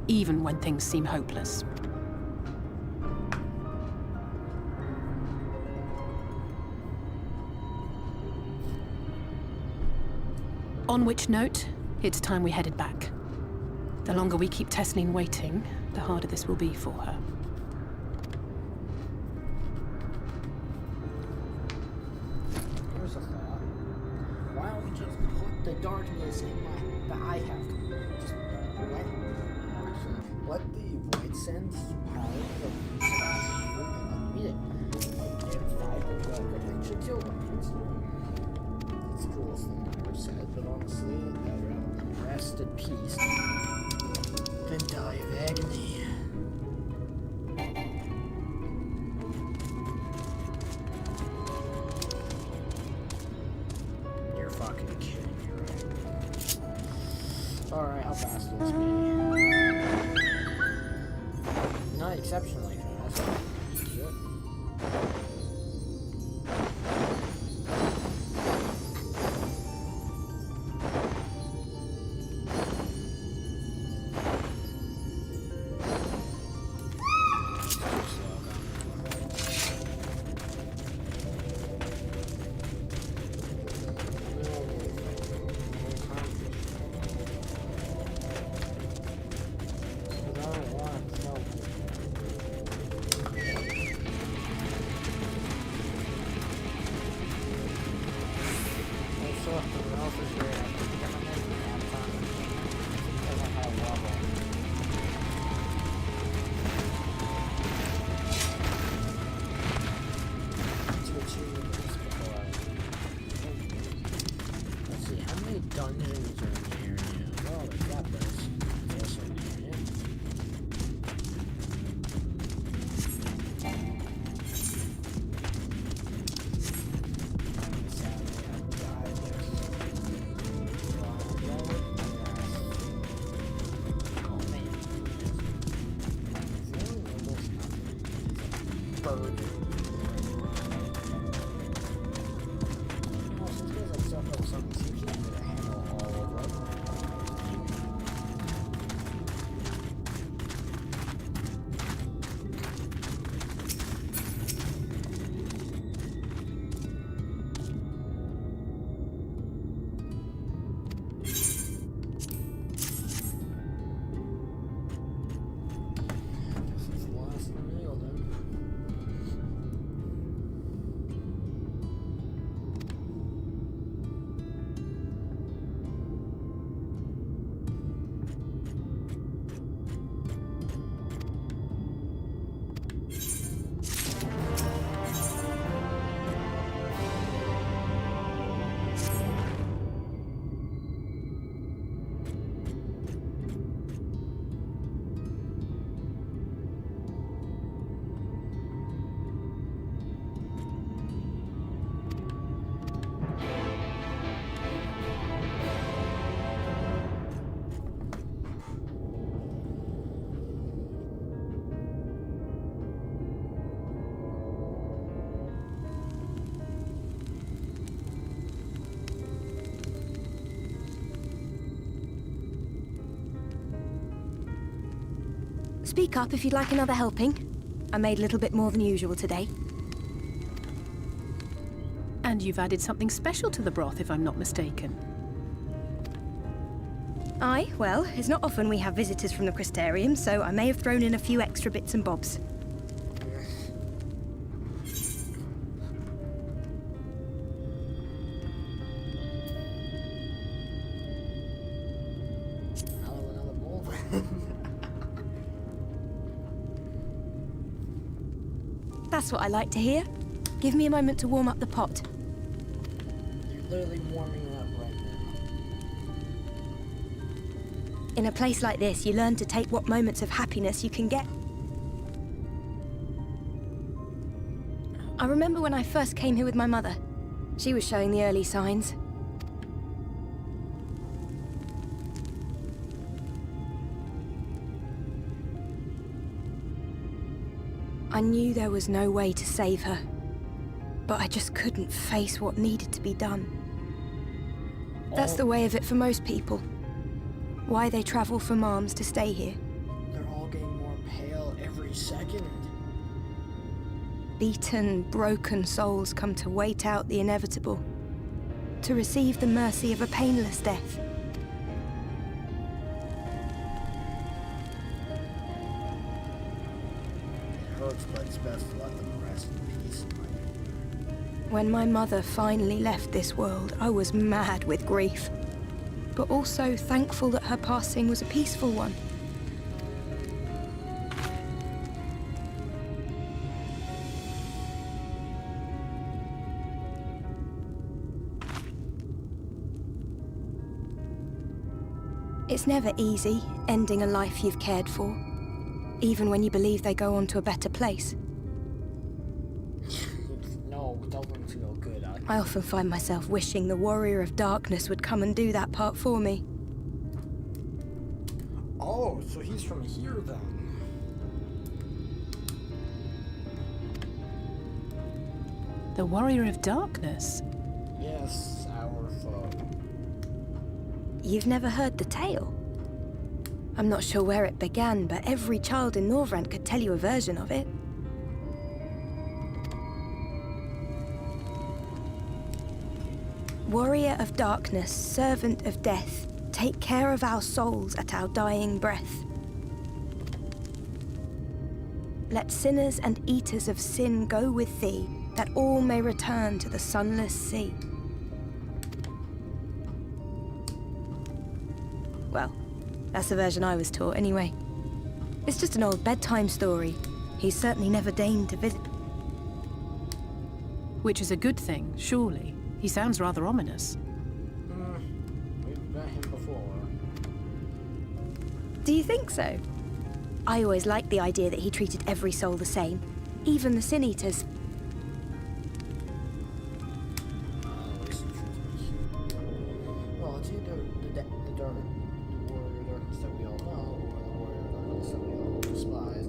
even when things seem hopeless. On which note, it's time we headed back. The longer we keep Tesleen waiting, the harder this will be for her. Here's a thought. Why don't we just put the darkness in that I have? Just let the void sense power the read it. Like, give 5 I should kill them. It's the coolest thing I ever said, but honestly, I'd rather rest in peace than die of agony. You're fucking kidding me, right? Alright, how fast will this be? Not exceptionally fast. Shit. Dungeons are in the area. Oh, they got this. It's also in the area. Speak up if you'd like another helping. I made a little bit more than usual today. And you've added something special to the broth, if I'm not mistaken. Aye, well, it's not often we have visitors from the Crystarium, so I may have thrown in a few extra bits and bobs. Another bowl. That's what I like to hear. Give me a moment to warm up the pot. You're literally warming it up right now. In a place like this, you learn to take what moments of happiness you can get. I remember when I first came here with my mother. She was showing the early signs. I knew there was no way to save her, but I just couldn't face what needed to be done. That's the way of it for most people. Why they travel from arms to stay here. They're all getting more pale every second. Beaten, broken souls come to wait out the inevitable, to receive the mercy of a painless death. It hurts, but it's best to let them rest in peace. When my mother finally left this world, I was mad with grief, but also thankful that her passing was a peaceful one. It's never easy, ending a life you've cared for, even when you believe they go on to a better place. No, it doesn't feel good. I often find myself wishing the Warrior of Darkness would come and do that part for me. Oh, so he's from here then. The Warrior of Darkness? Yes, our foe. You've never heard the tale? I'm not sure where it began, but every child in Norvrand could tell you a version of it. Warrior of Darkness, servant of death, take care of our souls at our dying breath. Let sinners and eaters of sin go with thee, that all may return to the sunless sea. Well, that's the version I was taught anyway. It's just an old bedtime story. He's certainly never deigned to visit. Which is a good thing, surely. He sounds rather ominous. We've met him before. Do you think so? I always liked the idea that he treated every soul the same, even the Sin Eaters. Well, it's either the Warrior of Darkness that we all know, or the Warrior of Darkness that we all despise.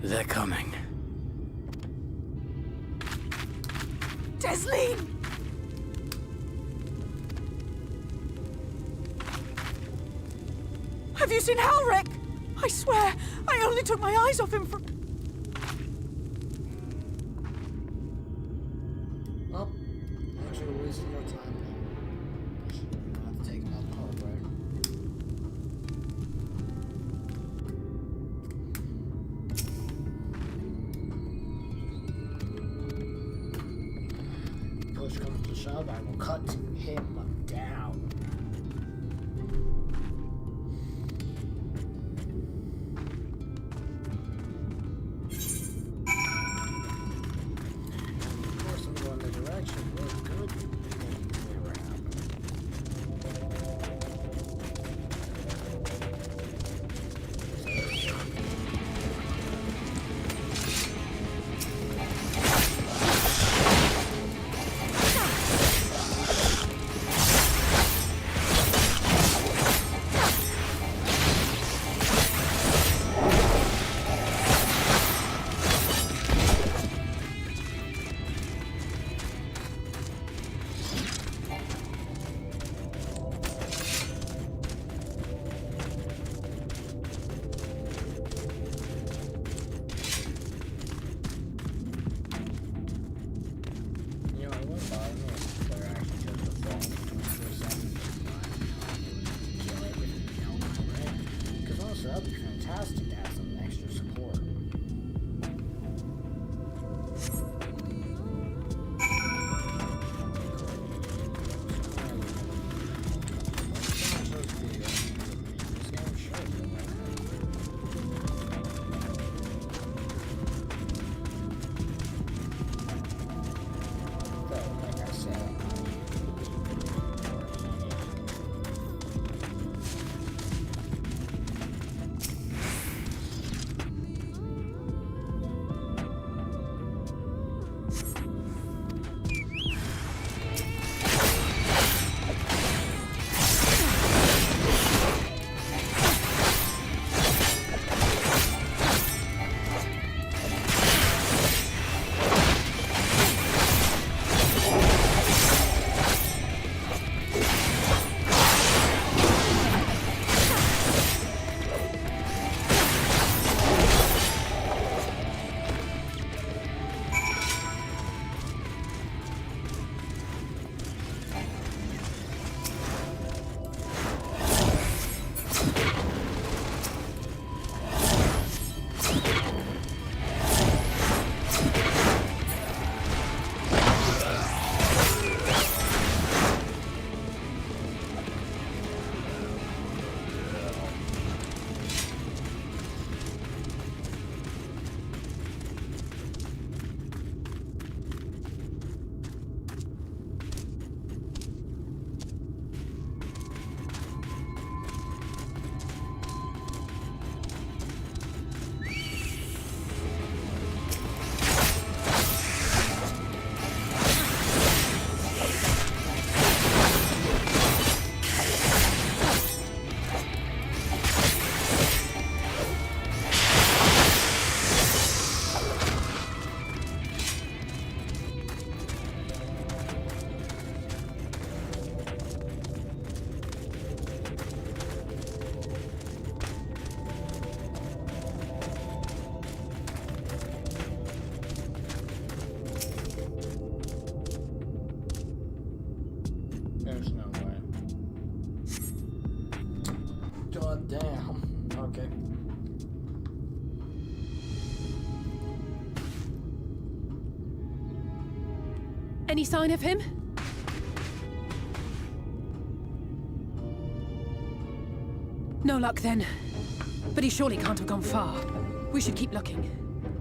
They're coming. Desleen! Have you seen Halric? I swear, I only took my eyes off him for... Well, actually, we're wasting our time now. We're gonna have to take him out the hard way. Push comes to shove, I will cut him down. Of course, I'm going the direction where good things never happen. Any sign of him? No luck then. But he surely can't have gone far. We should keep looking.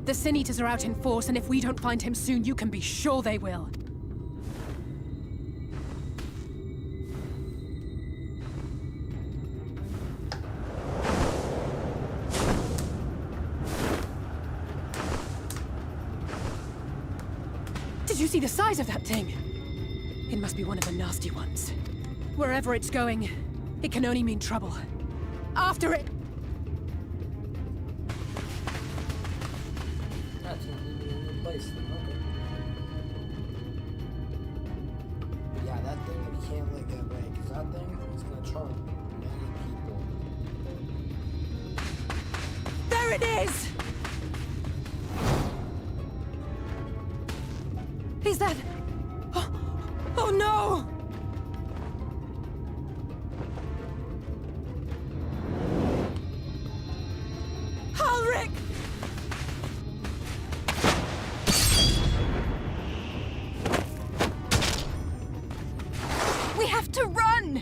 The Sin Eaters are out in force, and if we don't find him soon, you can be sure they will. Did you see the size of that thing? It must be one of the nasty ones. Wherever it's going, it can only mean trouble. After it! That's gonna leave me in a new place. Okay. Yeah, that thing, we can't let get away, because that thing is gonna charge many people. There it is! Is that... Oh no! Ulrich! We have to run!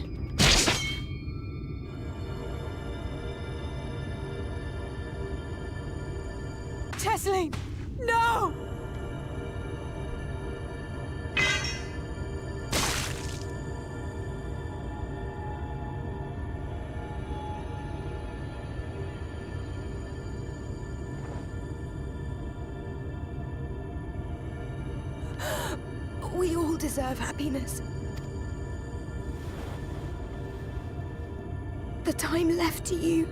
Tesseline! No! We all deserve happiness. The time left to you.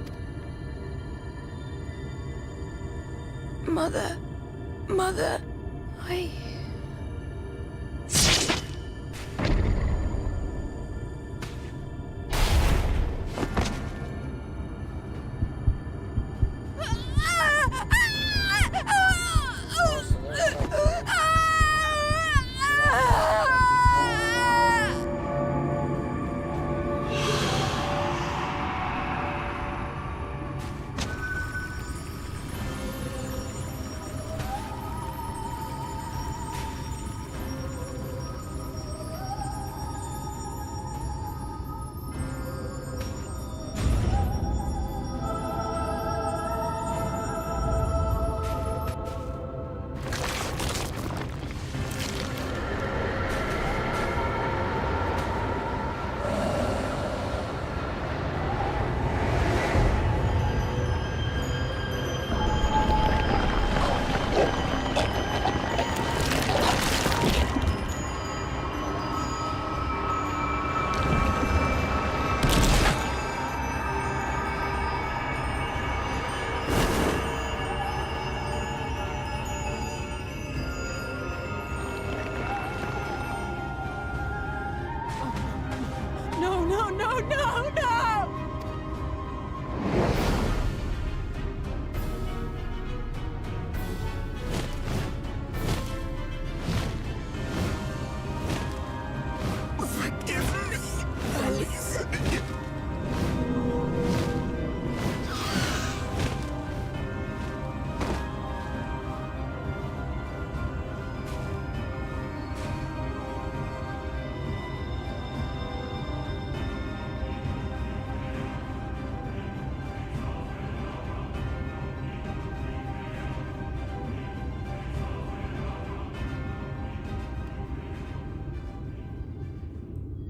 Mother, I... No! Forgive me, please.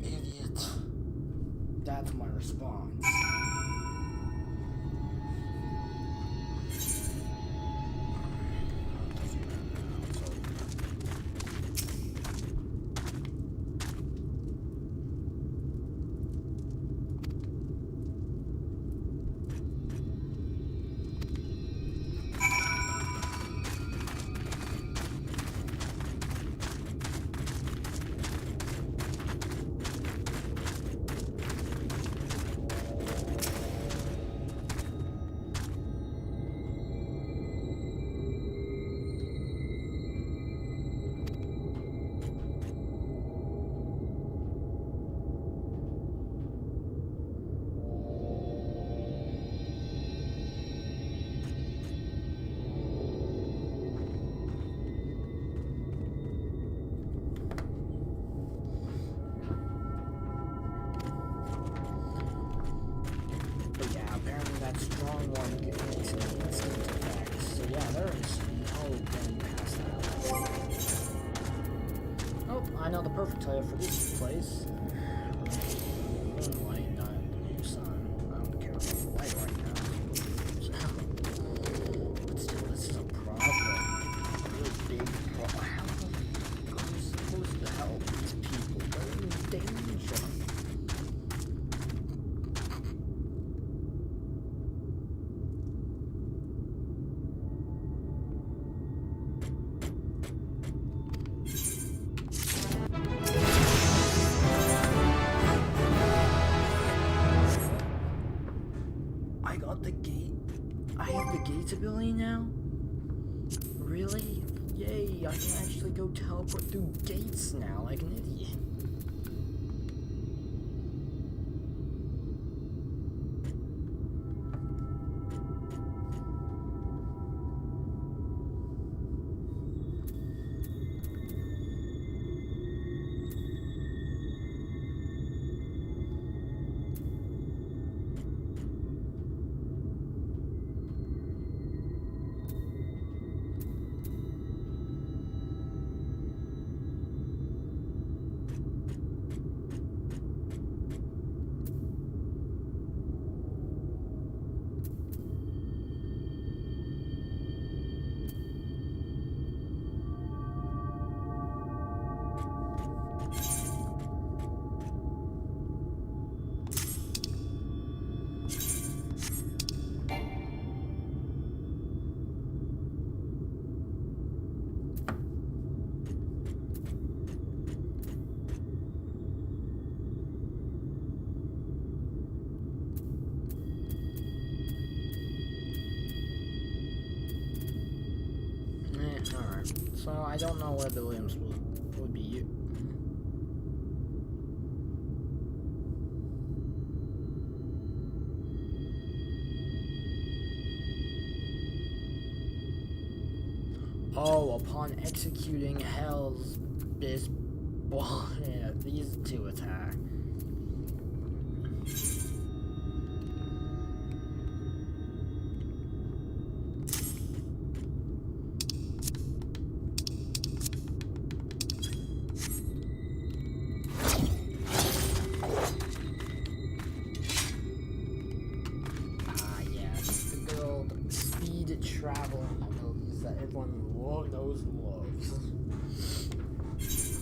Idiot. That's my response. I know the perfect color for this place. Moonlight, not sun. I don't care about the light right now. But still, this is a problem. A really big problem. How the fuck are we supposed to help these people? They're in danger. I got the gate. I have the gates ability now? Really? Yay, I can actually go teleport through gates now like an idiot. Alright, so I don't know where the Williams would be. Oh, upon executing Hell's this yeah, these two attack. Traveling abilities that everyone knows and loves. Let's see.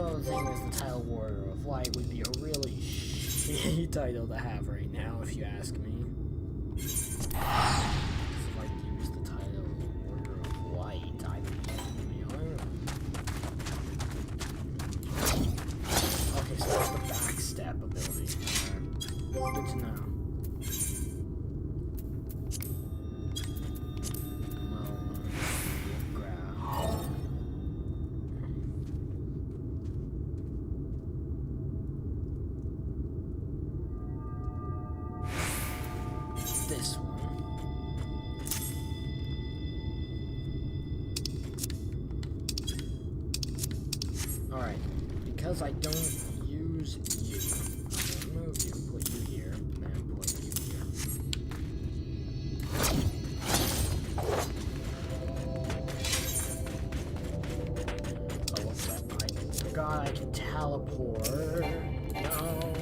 the thing is, the title Warrior of Light would be a really shitty title to have right now, if you ask me. If I use the title Warrior of Light, I would be okay, so that's the backstep ability. Good to know. This one. Alright, because I don't use you, I'm gonna remove you, put you here, and put you here. Oh, what's that? I forgot I can teleport. No.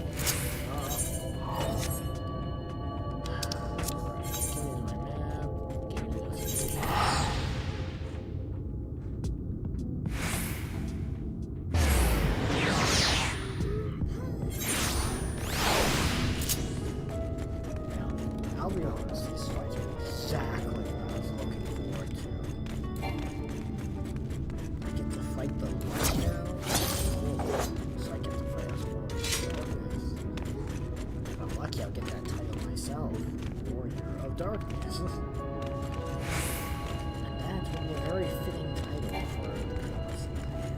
I'll be honest, these fights are exactly what I was looking forward to. I get to fight the light now. So I get to fight as Warrior. If I'm lucky, I'll get that title myself. Warrior of Darkness. And that would be a very fitting title for the purpose that I have.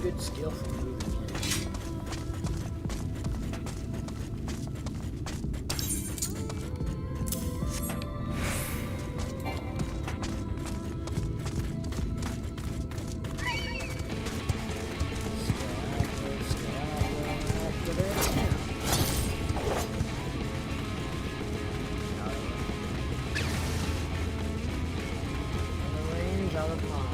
Good skill for moving in. Out of line.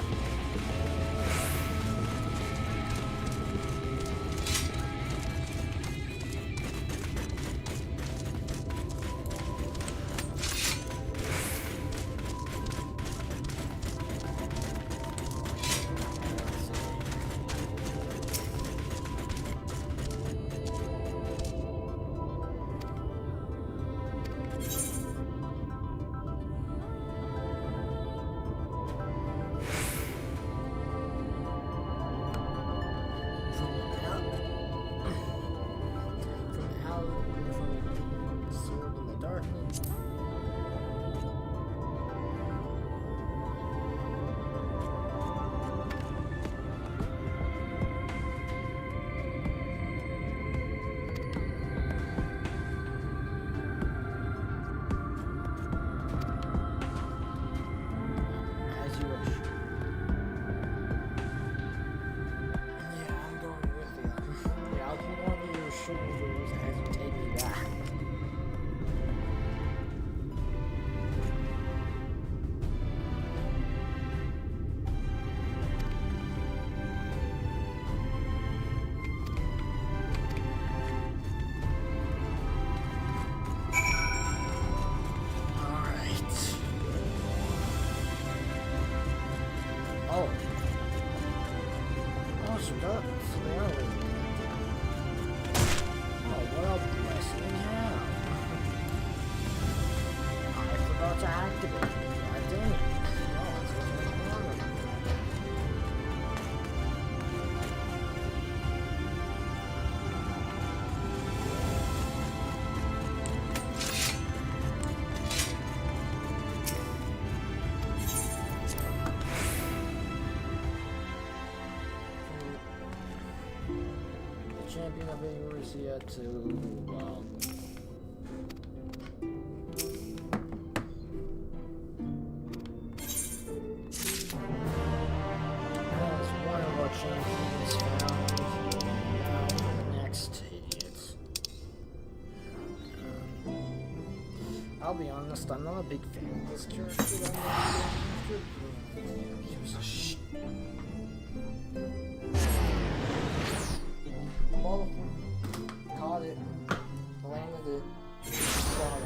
To activate it. God dang it. Oh, that's what's going on. champion of Eurasia to, well... As one of our champions found, now for the next idiots. I'll be honest, I'm not a big fan of this character. Well, caught it, landed it, got it.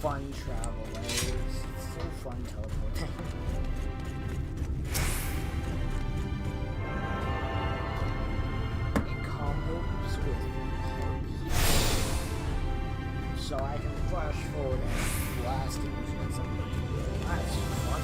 Fun travel waves. It's so fun teleporting. It combos with hope. So I can flash forward and blast into something. That's fun.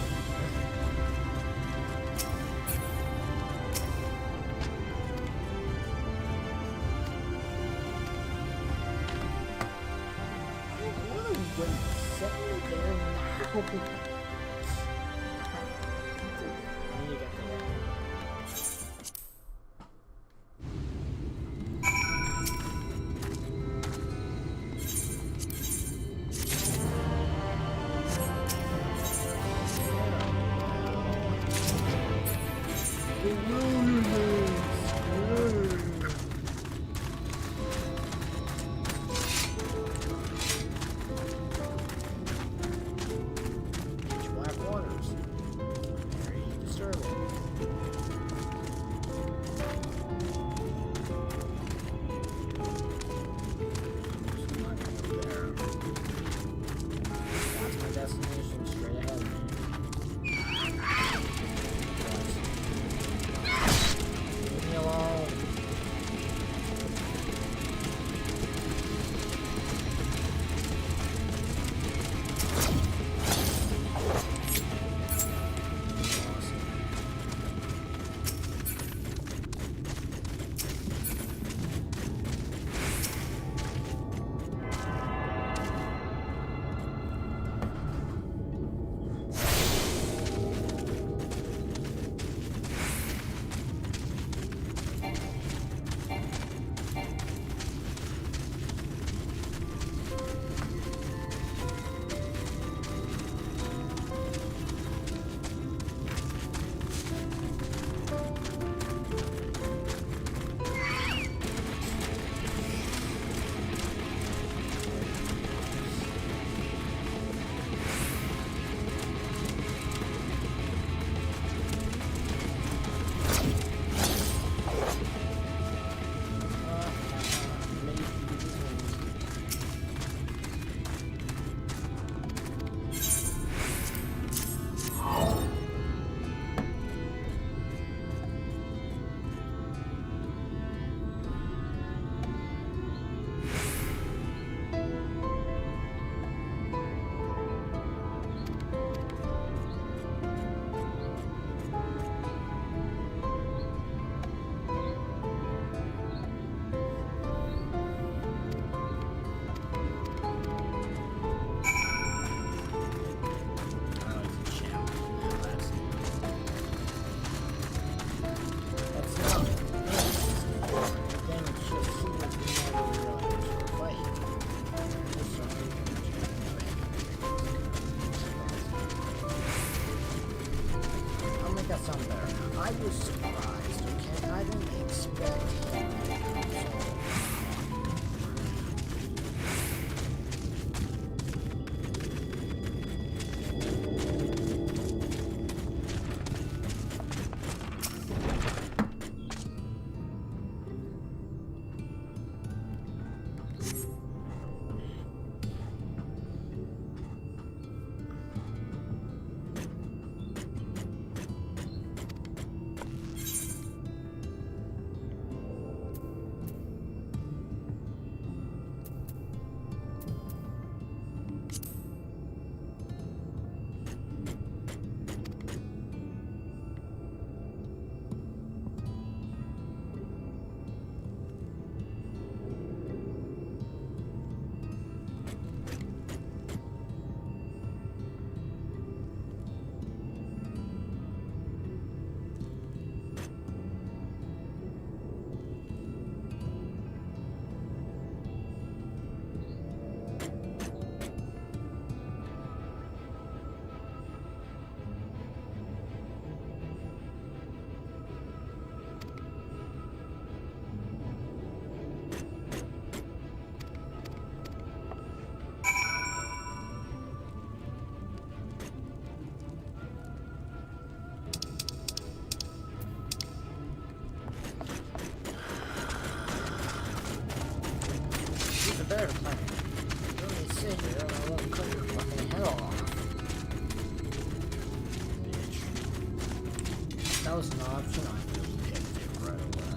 that was an option, I just picked it right away.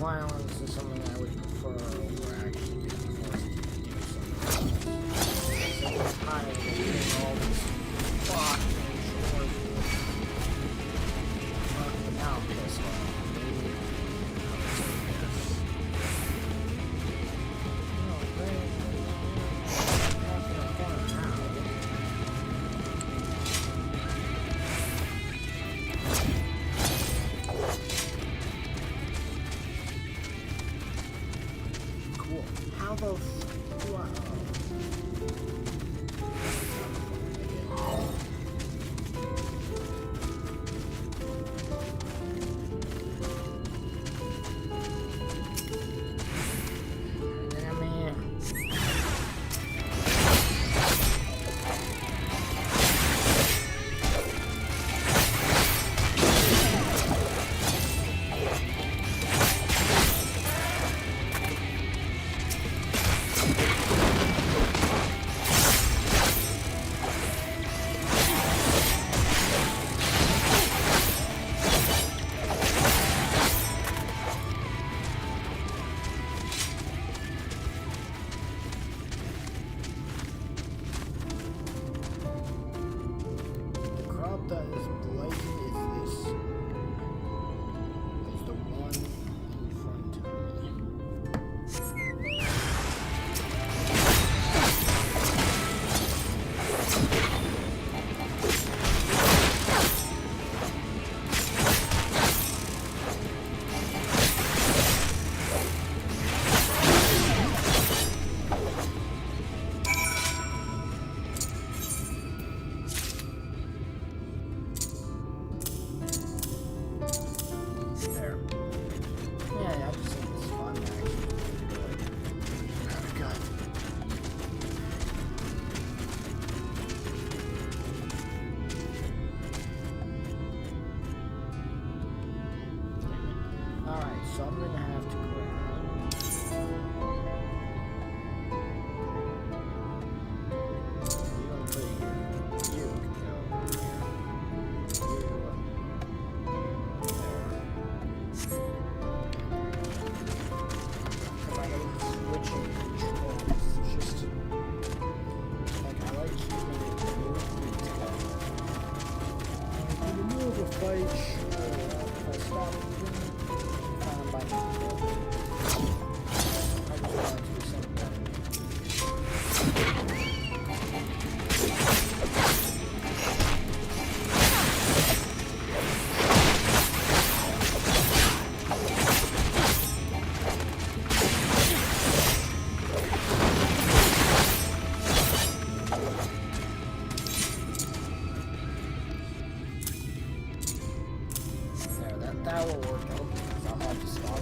Violence is something I would prefer over actually being forced to do something. I'm tired of doing all this fucking chores. But now I'm pissed off. How the wow. That is blighted is this is the one in front of me. So I'm gonna have to grab. You don't put it here. You can go here. Because I hate switching controls. It's just like I like keeping it moving together. In the middle of a fight, sure, if I stop moving. I just wanted to do something. There, that will work out. I'll have to stop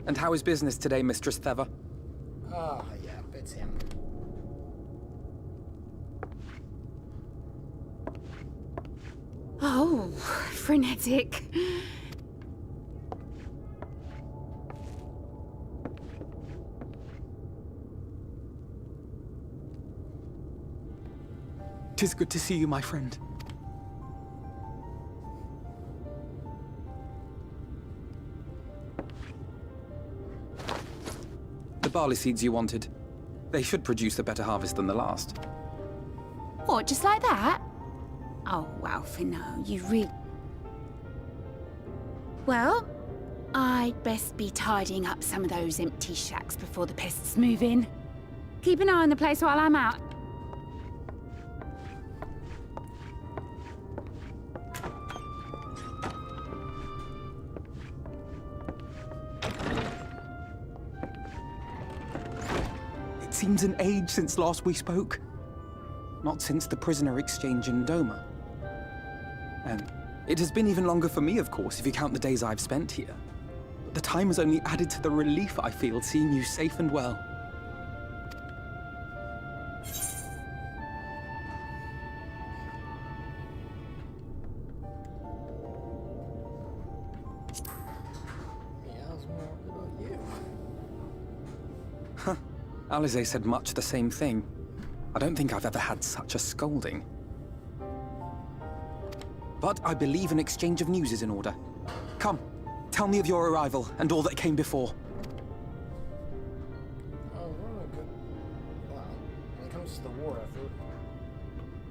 And how is business today, Mistress Theva? Ah, yeah, it's him. Oh, frenetic. Tis good to see you, my friend. The barley seeds you wanted. They should produce a better harvest than the last. What, just like that? Oh, Alfie, no, you really... Well, I'd best be tidying up some of those empty shacks before the pests move in. Keep an eye on the place while I'm out. It seems an age since last we spoke. Not since the prisoner exchange in Doma. And it has been even longer for me, of course, if you count the days I've spent here. But the time has only added to the relief I feel seeing you safe and well. Alize said much the same thing. I don't think I've ever had such a scolding. But I believe an exchange of news is in order. Come, tell me of your arrival and all that came before. Oh, we're on a good... Wow. When it comes to the war effort,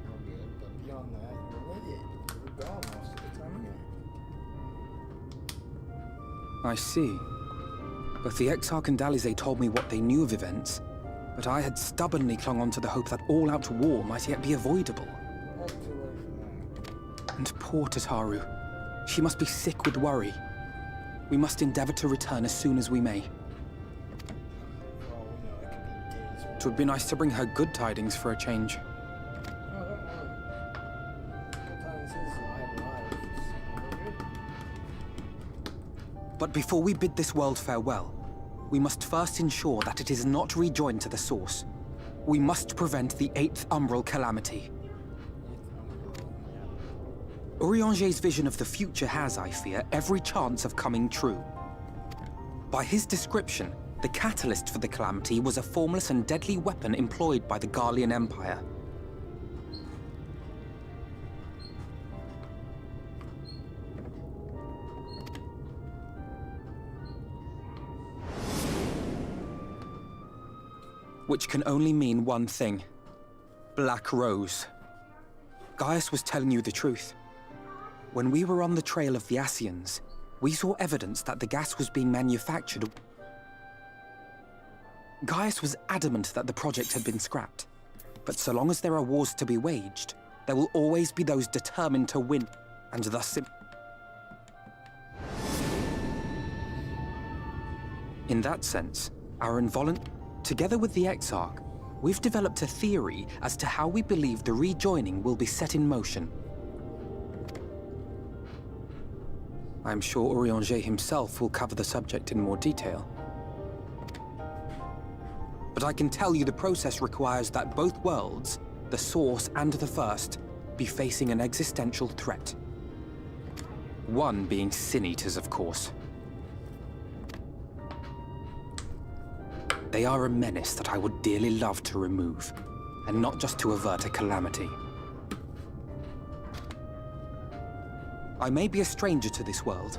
we're good, but beyond that, we're an idiot. We're gone most of the time anyway. I see. Both the Exarch and Alize told me what they knew of events, but I had stubbornly clung on to the hope that all-out war might yet be avoidable. That's too late for that. And poor Tataru. She must be sick with worry. We must endeavor to return as soon as we may. For all we know, it could be days. It would be nice to bring her good tidings for a change. Oh, don't worry. Good times is alive. We're good. But before we bid this world farewell, we must first ensure that it is not rejoined to the source. We must prevent the 8th Umbral calamity. Urianger's vision of the future has, I fear, every chance of coming true. By his description, the catalyst for the calamity was a formless and deadly weapon employed by the Garlean Empire. Which can only mean one thing. Black Rose. Gaius was telling you the truth. When we were on the trail of the Asians, we saw evidence that the gas was being manufactured. Gaius was adamant that the project had been scrapped. But so long as there are wars to be waged, there will always be those determined to win, and thus in that sense, our together with the Exarch, we've developed a theory as to how we believe the rejoining will be set in motion. I'm sure Urianger himself will cover the subject in more detail. But I can tell you the process requires that both worlds, the Source and the First, be facing an existential threat. One being Sin-Eaters, of course. They are a menace that I would dearly love to remove, and not just to avert a calamity. I may be a stranger to this world,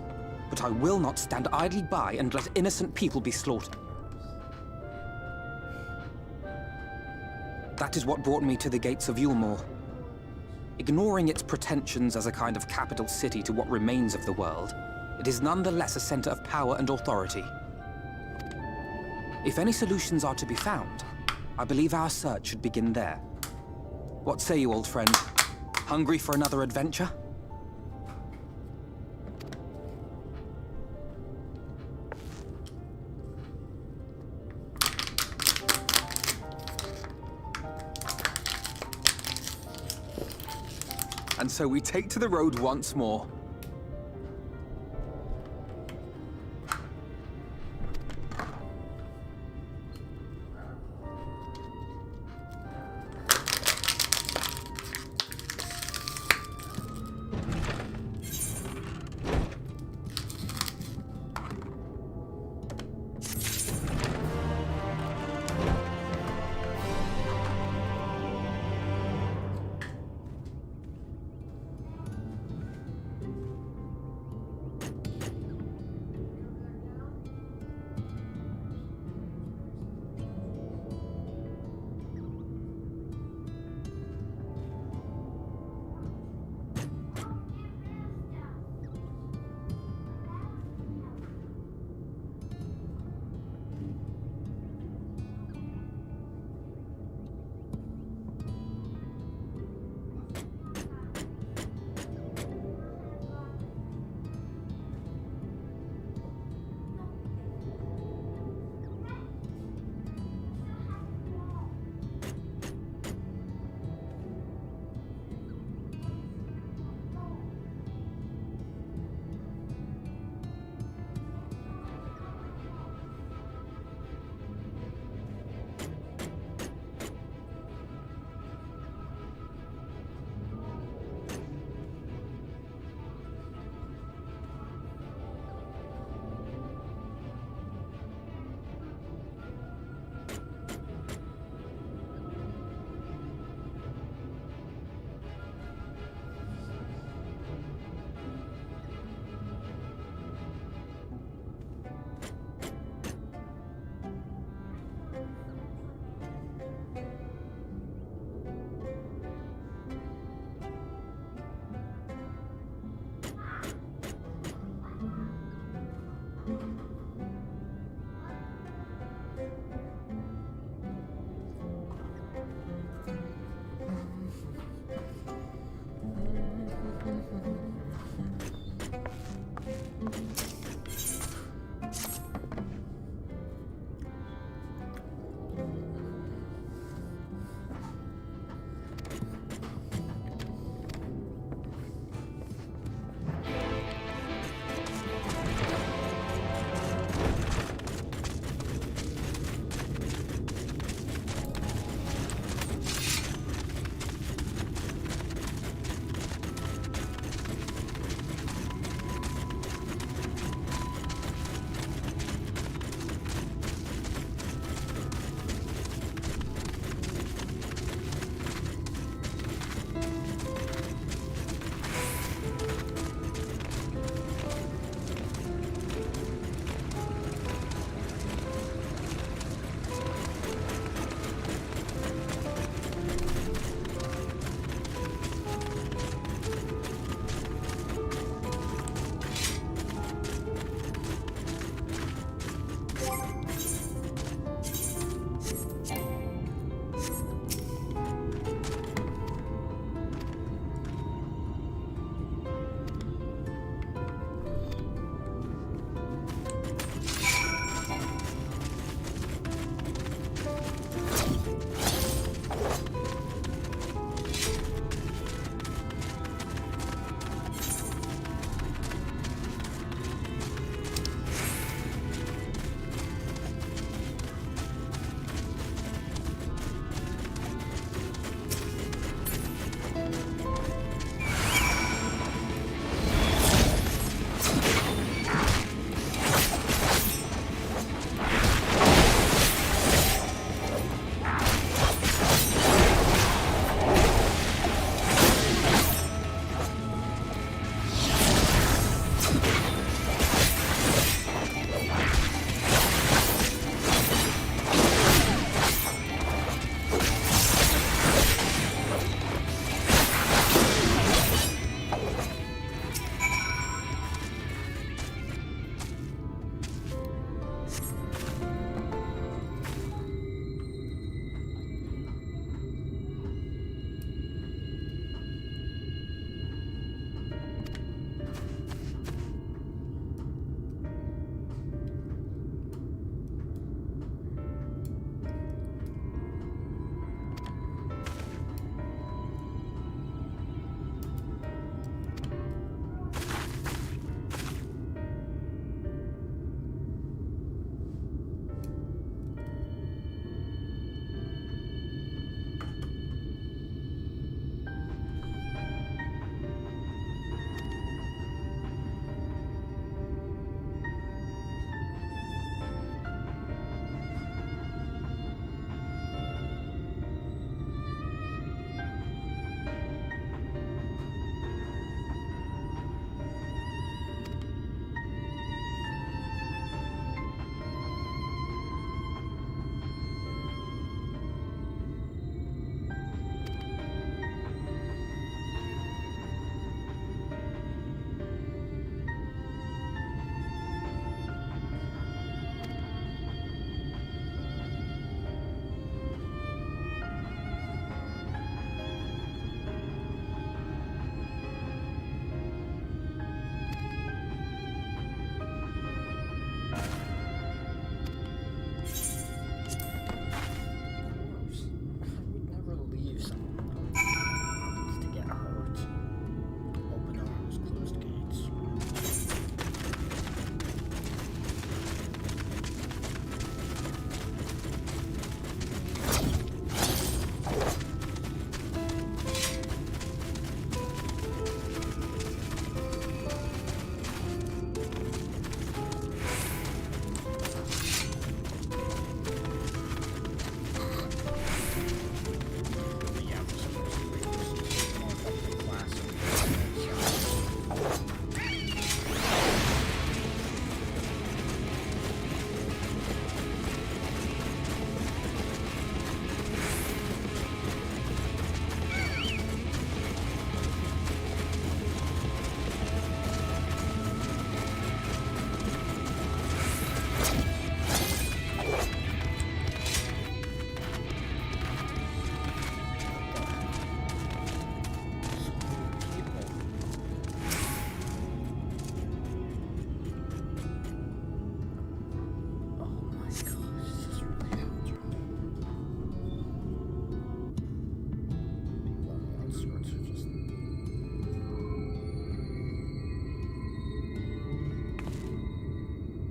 but I will not stand idly by and let innocent people be slaughtered. That is what brought me to the gates of Yulmore. Ignoring its pretensions as a kind of capital city to what remains of the world, it is nonetheless a center of power and authority. If any solutions are to be found, I believe our search should begin there. What say you, old friend? Hungry for another adventure? And so we take to the road once more.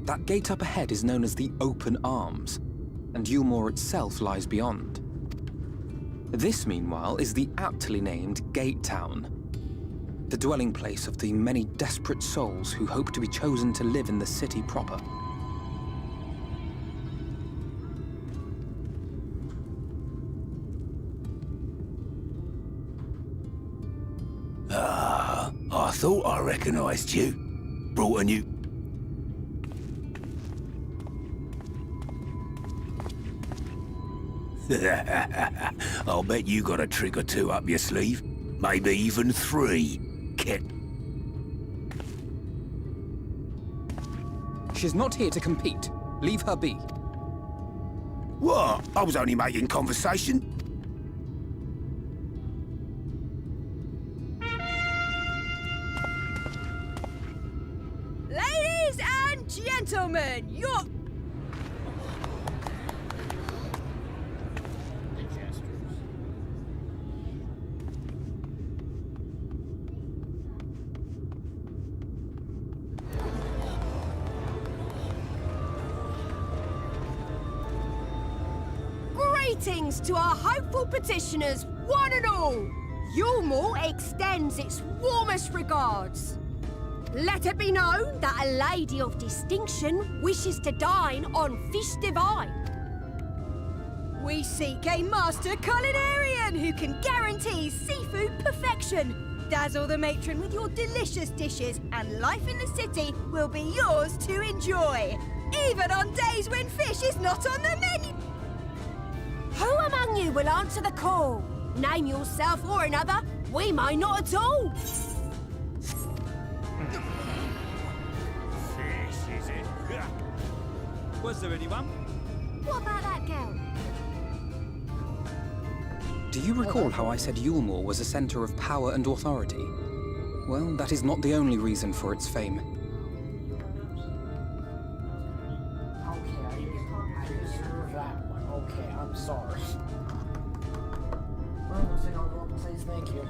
That gate up ahead is known as the Open Arms, and Yulmore itself lies beyond. This, meanwhile, is the aptly named Gate Town, the dwelling place of the many desperate souls who hope to be chosen to live in the city proper. I thought I recognized you. Brought a new... I'll bet you got a trick or two up your sleeve. Maybe even 3. Kit. She's not here to compete. Leave her be. What? I was only making conversation. Ladies and gentlemen, you're... Greetings to our hopeful petitioners, one and all. Yulmore extends its warmest regards. Let it be known that a lady of distinction wishes to dine on fish divine. We seek a master culinarian who can guarantee seafood perfection. Dazzle the matron with your delicious dishes, and life in the city will be yours to enjoy, even on days when fish is not on the menu. Who among you will answer the call? Name yourself or another. We may not at all. Fish, is it? Was there anyone? What about that girl? Do you recall how I said Yulmore was a center of power and authority? Well, that is not the only reason for its fame. Okay, I deserve that one. Okay, I'm sorry. Well, I'll go up and say thank you.